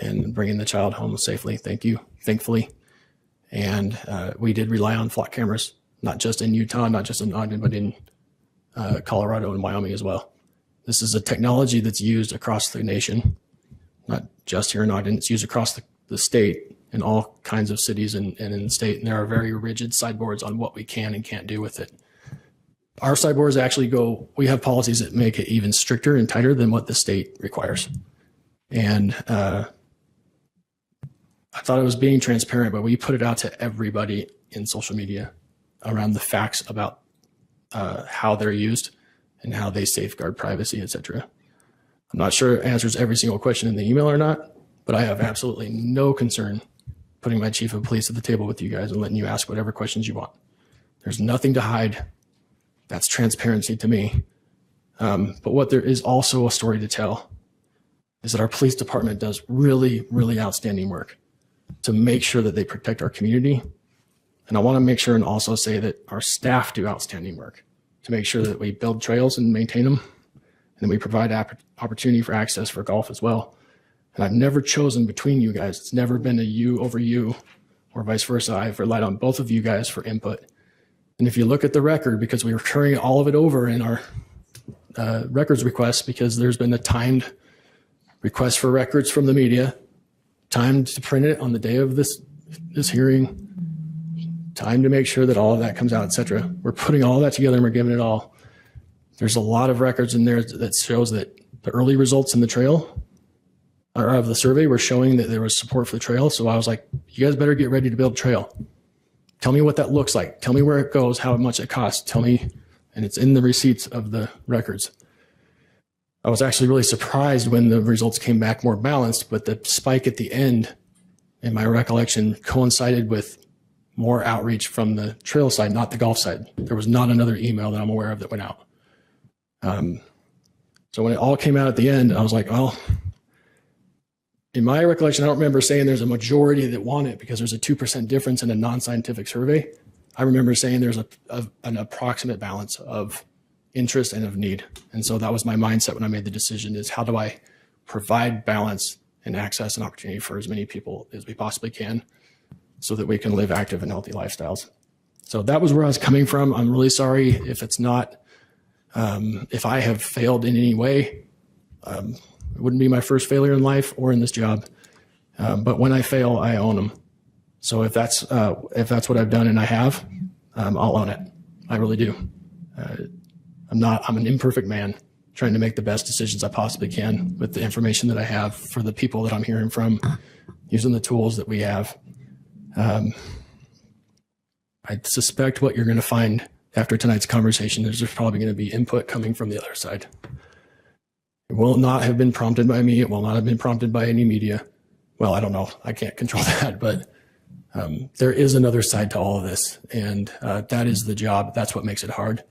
[SPEAKER 19] and bringing the child home safely. Thankfully. And we did rely on flock cameras, not just in Utah, not just in Ogden, but in Colorado and Wyoming as well. This is a technology that's used across the nation, not just here in Ogden. It's used across the state in all kinds of cities and in the state. And there are very rigid sideboards on what we can and can't do with it. Our sideboards actually we have policies that make it even stricter and tighter than what the state requires. And I thought it was being transparent, but we put it out to everybody in social media around the facts about how they're used and how they safeguard privacy, etc. I'm not sure it answers every single question in the email or not, but I have absolutely no concern putting my chief of police at the table with you guys and letting you ask whatever questions you want. There's nothing to hide. That's transparency to me. But what there is also a story to tell is that our police department does really, really outstanding work to make sure that they protect our community. And I want to make sure and also say that our staff do outstanding work to make sure that we build trails and maintain them. And then we provide opportunity for access for golf as well. And I've never chosen between you guys. It's never been a you over you or vice versa. I've relied on both of you guys for input. And if you look at the record, because we were turning all of it over in our records requests, because there's been a timed request for records from the media, timed to print it on the day of this hearing, time to make sure that all of that comes out, etc. We're putting all that together and we're giving it all. There's a lot of records in there that shows that the early results in the trail or of the survey were showing that there was support for the trail. So I was like, you guys better get ready to build a trail. Tell me what that looks like. Tell me where it goes, how much it costs. Tell me, and it's in the receipts of the records. I was actually really surprised when the results came back more balanced, but the spike at the end, in my recollection, coincided with more outreach from the trail side, not the golf side. There was not another email that I'm aware of that went out. So when it all came out at the end, I was like, well, in my recollection, I don't remember saying there's a majority that want it because there's a 2% difference in a non-scientific survey. I remember saying there's an approximate balance of interest and of need. And so that was my mindset when I made the decision, is how do I provide balance and access and opportunity for as many people as we possibly can so that we can live active and healthy lifestyles. So that was where I was coming from. I'm really sorry if it's not, if I have failed in any way. It wouldn't be my first failure in life or in this job. But when I fail, I own them. So if that's what I've done, and I have, I'll own it. I really do. I'm an imperfect man trying to make the best decisions I possibly can with the information that I have for the people that I'm hearing from, using the tools that we have. I suspect what you're going to find after tonight's conversation is there's probably going to be input coming from the other side. It will not have been prompted by me. It will not have been prompted by any media. Well, I don't know. I can't control that, but there is another side to all of this, and that is the job. That's what makes it hard.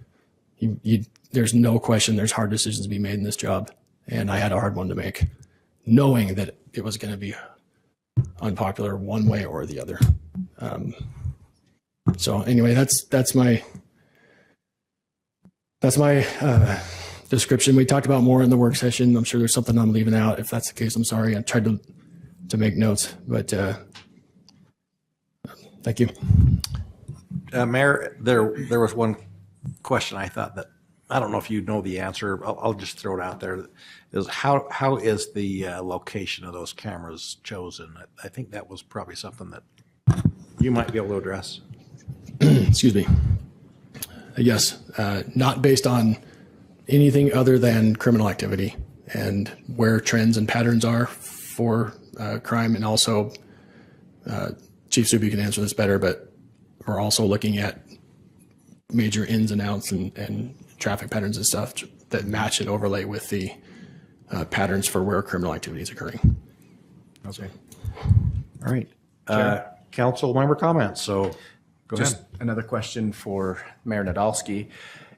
[SPEAKER 19] There's no question there's hard decisions to be made in this job, and I had a hard one to make, knowing that it was going to be unpopular one way or the other. So anyway, that's my description. We talked about more in the work session. I'm sure there's something I'm leaving out. If that's the case, I'm sorry. I tried to make notes, but thank you.
[SPEAKER 1] Mayor, there was one question I thought that, I don't know if you know the answer. I'll just throw it out there. Is how is the location of those cameras chosen? I think that was probably something that you might be able to address.
[SPEAKER 19] Excuse me. Yes, not based on anything other than criminal activity and where trends and patterns are for crime. And also, Chief Subi can answer this better, but we're also looking at major ins and outs and traffic patterns and stuff that match and overlay with the patterns for where criminal activity is occurring.
[SPEAKER 1] Okay. All right. Council member comments. So go
[SPEAKER 18] Just
[SPEAKER 1] ahead.
[SPEAKER 18] Another question for Mayor Nadolski.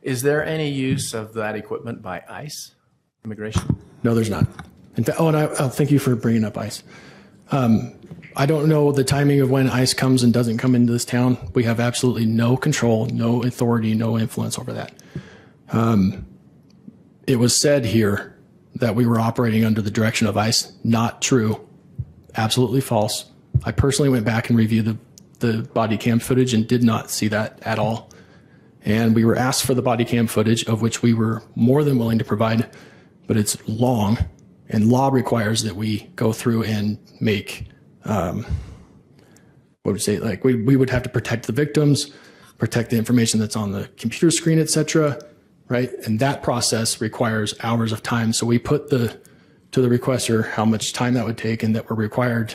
[SPEAKER 18] Is there any use of that equipment by ICE, immigration?
[SPEAKER 19] No, there's not. In fact, and I thank you for bringing up ICE. I don't know the timing of when ICE comes and doesn't come into this town. We have absolutely no control, no authority, no influence over that. It was said here that we were operating under the direction of ICE. Not true. Absolutely false. I personally went back and reviewed the body cam footage and did not see that at all. And we were asked for the body cam footage, of which we were more than willing to provide, but it's long, and law requires that we go through and make, what would you say, like we would have to protect the victims, protect the information that's on the computer screen, et cetera, right? And that process requires hours of time. So we put to the requester how much time that would take and that we're required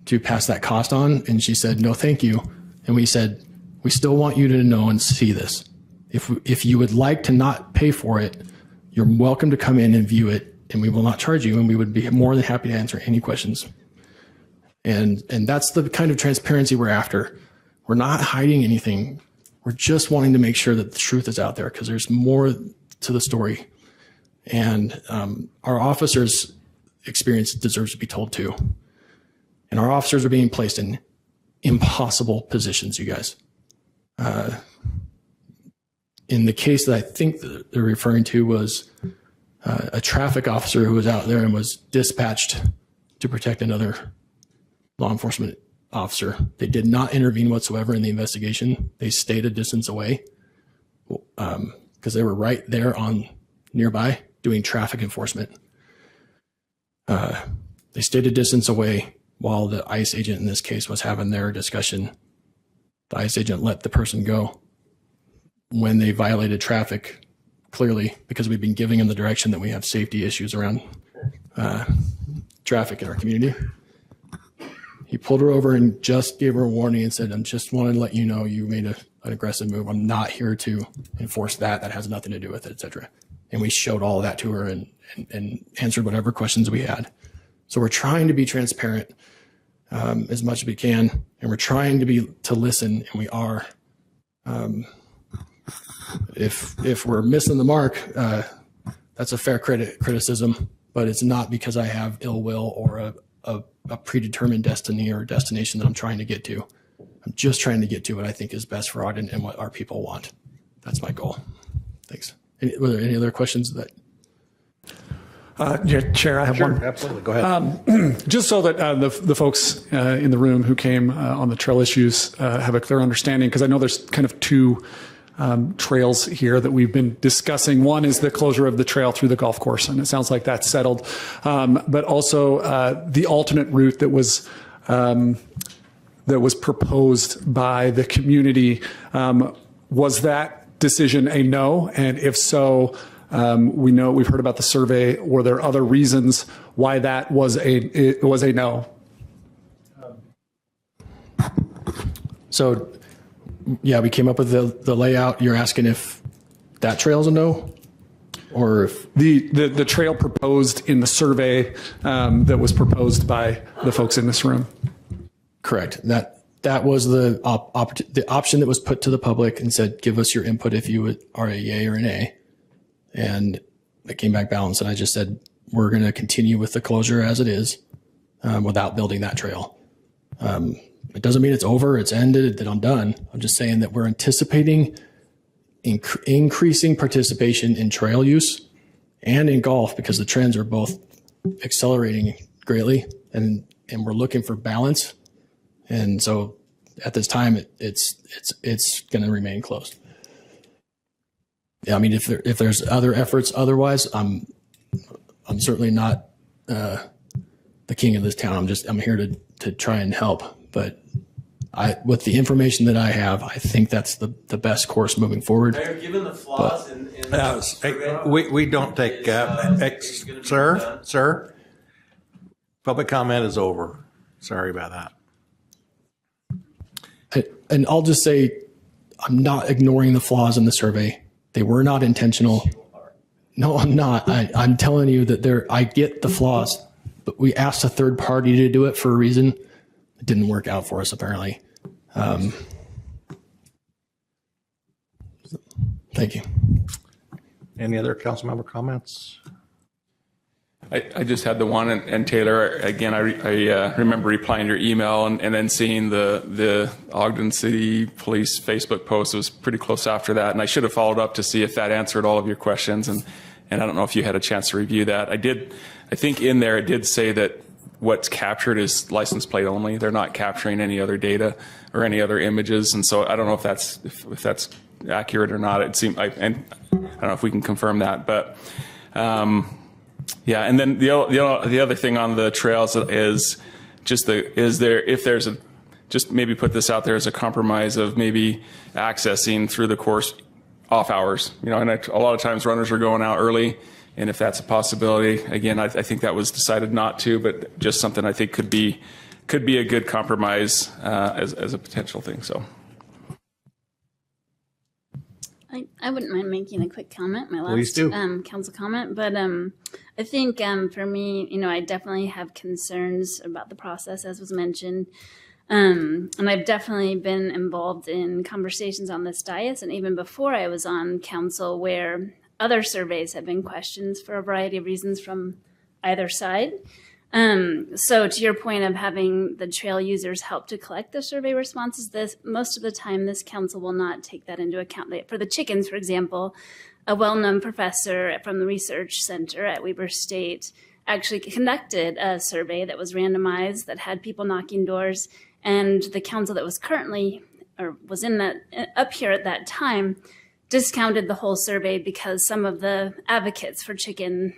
[SPEAKER 19] to pass that cost on. And she said, no, thank you. And we said, we still want you to know and see this. If you would like to not pay for it, you're welcome to come in and view it, and we will not charge you, and we would be more than happy to answer any questions. And that's the kind of transparency we're after. We're not hiding anything. We're just wanting to make sure that the truth is out there, because there's more to the story. And our officers' experience deserves to be told too. And our officers are being placed in impossible positions, you guys. In the case that I think that they're referring to was a traffic officer who was out there and was dispatched to protect another law enforcement officer. They did not intervene whatsoever in the investigation. They stayed a distance away because they were right there on nearby doing traffic enforcement. They stayed a distance away while the ICE agent in this case was having their discussion. The ICE agent let the person go when they violated traffic, clearly, because we've been giving them the direction that we have safety issues around traffic in our community. He pulled her over and just gave her a warning and said, I just wanted to let you know you made an aggressive move. I'm not here to enforce that. That has nothing to do with it, et cetera. And we showed all of that to her and answered whatever questions we had. So we're trying to be transparent as much as we can, and we're trying to listen, and we are. If we're missing the mark, that's a fair criticism, but it's not because I have ill will or a predetermined destiny or destination that I'm trying to get to. I'm just trying to get to what I think is best for Ogden and what our people want. That's my goal. Thanks. Were there any other questions that?
[SPEAKER 7] Chair, I have one.
[SPEAKER 1] Absolutely. Go ahead.
[SPEAKER 7] Just so that the folks in the room who came on the trail issues have a clear understanding, because I know there's kind of two trails here that we've been discussing. One is the closure of the trail through the golf course, and it sounds like that's settled. But also the alternate route that was proposed by the community. Was that decision a no? And if so, we've heard about the survey. Were there other reasons why that was a no?
[SPEAKER 19] So, yeah, we came up with the layout. You're asking if that trail's a no, or if
[SPEAKER 7] the trail proposed in the survey that was proposed by the folks in this room.
[SPEAKER 19] Correct. That was the option that was put to the public and said, give us your input if you are a yay or an A. And it came back balanced. And I just said, we're going to continue with the closure as it is without building that trail. It doesn't mean it's over, it's ended, that I'm done. I'm just saying that we're anticipating increasing participation in trail use and in golf, because the trends are both accelerating greatly, and we're looking for balance. And so at this time, it's going to remain closed. Yeah, I mean, if there's other efforts otherwise, I'm certainly not the king of this town. I'm here to try and help. But with the information that I have, I think that's the best course moving forward.
[SPEAKER 5] Mayor, given the flaws in the
[SPEAKER 1] we don't take sir. Public comment is over. Sorry about that.
[SPEAKER 19] And I'll just say, I'm not ignoring the flaws in the survey. They were not intentional. No, I'm not. I'm telling you that I get the flaws, but we asked a third party to do it for a reason. It didn't work out for us, apparently. Thank you.
[SPEAKER 1] Any other council member comments?
[SPEAKER 17] I just had the one, and Taylor, again, I remember replying to your email and then seeing the Ogden City Police Facebook post. It was pretty close after that, and I should have followed up to see if that answered all of your questions, and I don't know if you had a chance to review that. I think in there it did say that what's captured is license plate only. They're not capturing any other data or any other images, and so I don't know if that's accurate or not. It seemed, and I don't know if we can confirm that, but. Yeah, and then the other thing on the trails is just just maybe put this out there as a compromise of maybe accessing through the course off hours. And a lot of times runners are going out early, and if that's a possibility, again, I think that was decided not to, but just something I think could be a good compromise as a potential thing. So.
[SPEAKER 20] I wouldn't mind making a quick comment, my
[SPEAKER 1] Please
[SPEAKER 20] last
[SPEAKER 1] do.
[SPEAKER 20] council comment, but I think for me, I definitely have concerns about the process, as was mentioned, and I've definitely been involved in conversations on this dais, and even before I was on council, where other surveys have been questioned for a variety of reasons from either side. So to your point of having the trail users help to collect the survey responses, most of the time this council will not take that into account. For the chickens, for example, a well-known professor from the research center at Weber State actually conducted a survey that was randomized, that had people knocking doors, and the council that was currently, or was in that, up here at that time, discounted the whole survey because some of the advocates for chickens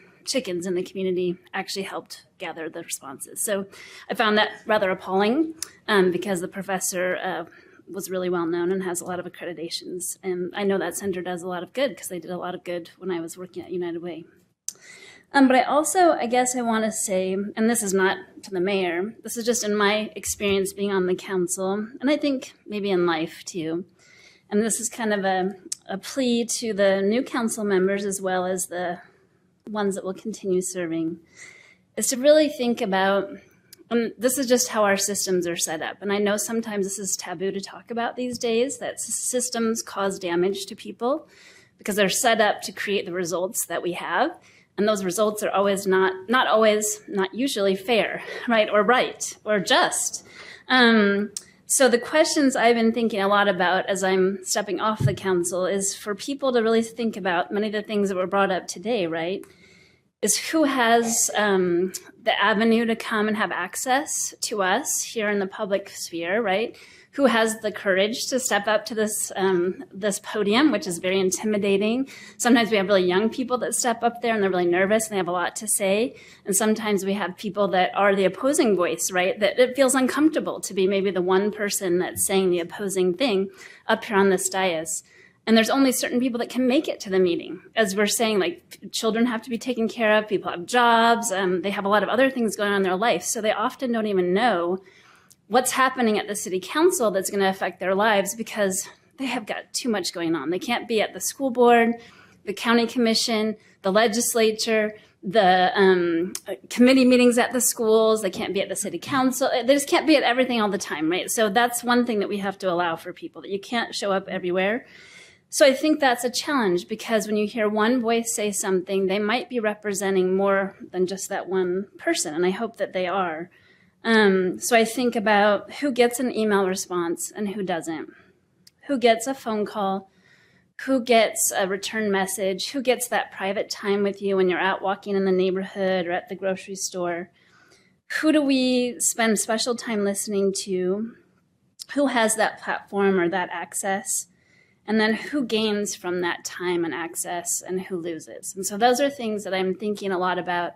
[SPEAKER 20] in the community actually helped gather the responses. So I found that rather appalling because the professor was really well known and has a lot of accreditations. And I know that center does a lot of good because they did a lot of good when I was working at United Way. But I also, I guess I want to say, and this is not to the mayor, this is just in my experience being on the council, and I think maybe in life too. And this is kind of a plea to the new council members as well as the ones that will continue serving, is to really think about, this is just how our systems are set up. And I know sometimes this is taboo to talk about these days, that systems cause damage to people because they're set up to create the results that we have. And those results are always not usually fair, right? Or just. So the questions I've been thinking a lot about as I'm stepping off the council is for people to really think about many of the things that were brought up today, right? Is who has the avenue to come and have access to us here in the public sphere, right? Who has the courage to step up to this podium, which is very intimidating. Sometimes we have really young people that step up there and they're really nervous and they have a lot to say. And sometimes we have people that are the opposing voice, right? That it feels uncomfortable to be maybe the one person that's saying the opposing thing up here on this dais. And there's only certain people that can make it to the meeting. As we're saying, like, children have to be taken care of, people have jobs, they have a lot of other things going on in their life. So they often don't even know what's happening at the city council that's going to affect their lives because they have got too much going on. They can't be at the school board, the county commission, the legislature, the committee meetings at the schools. They can't be at the city council. They just can't be at everything all the time, right? So that's one thing that we have to allow for people, that you can't show up everywhere. So I think that's a challenge because when you hear one voice say something, they might be representing more than just that one person, and I hope that they are. So I think about who gets an email response and who doesn't. Who gets a phone call, who gets a return message, who gets that private time with you when you're out walking in the neighborhood or at the grocery store. Who do we spend special time listening to? Who has that platform or that access? And then who gains from that time and access and who loses? And so those are things that I'm thinking a lot about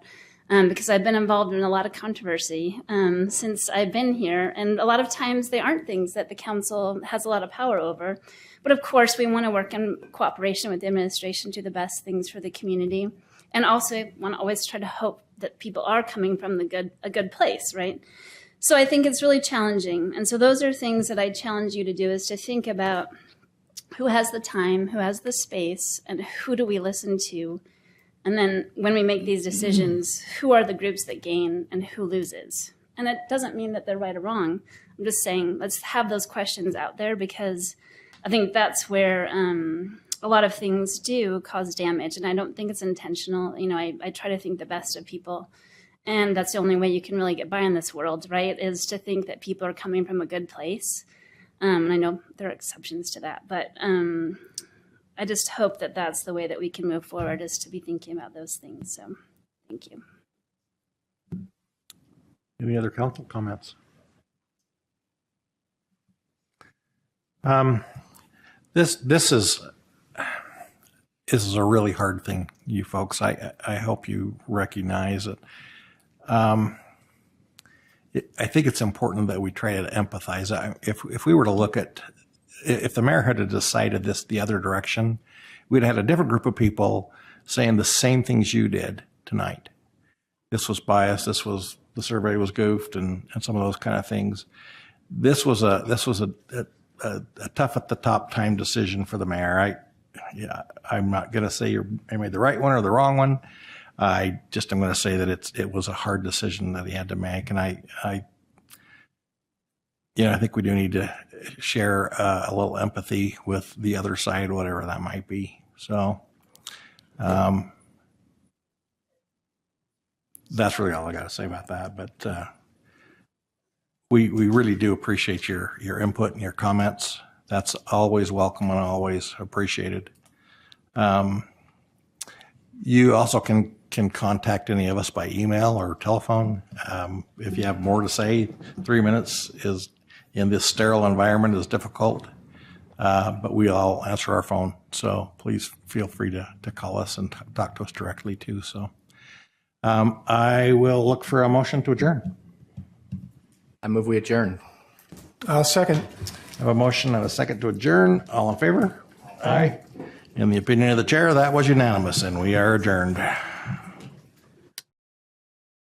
[SPEAKER 20] because I've been involved in a lot of controversy since I've been here. And a lot of times they aren't things that the council has a lot of power over. But of course, we want to work in cooperation with the administration to do the best things for the community. And also want to always try to hope that people are coming from a good place, right? So I think it's really challenging. And so those are things that I challenge you to do, is to think about who has the time, who has the space, and who do we listen to? And then when we make these decisions, who are the groups that gain and who loses? And it doesn't mean that they're right or wrong. I'm just saying, let's have those questions out there because I think that's where a lot of things do cause damage, and I don't think it's intentional. You know, I try to think the best of people, and that's the only way you can really get by in this world, right? Is to think that people are coming from a good place. And I know there are exceptions to that, but I just hope that that's the way that we can move forward, is to be thinking about those things. So, thank you.
[SPEAKER 1] Any other council comments? This is a really hard thing, you folks. I hope you recognize it. I think it's important that we try to empathize. If we were to look at, if the mayor had decided this the other direction, we'd have had a different group of people saying the same things you did tonight. This was biased. The survey was goofed, and some of those kind of things. This was a tough at the top time decision for the mayor. I'm not going to say I made the right one or the wrong one. I'm going to say that it was a hard decision that he had to make, and I think we do need to share a little empathy with the other side, whatever that might be. So, that's really all I got to say about that. But we really do appreciate your input and your comments. That's always welcome and always appreciated. You also can contact any of us by email or telephone. If you have more to say, 3 minutes is in this sterile environment is difficult, but we all answer our phone. So please feel free to call us and talk to us directly too. So I will look for a motion to adjourn.
[SPEAKER 18] I move we adjourn.
[SPEAKER 10] I'll second.
[SPEAKER 1] I have a motion and a second to adjourn. All in favor? Aye. In the opinion of the chair, that was unanimous, and we are adjourned.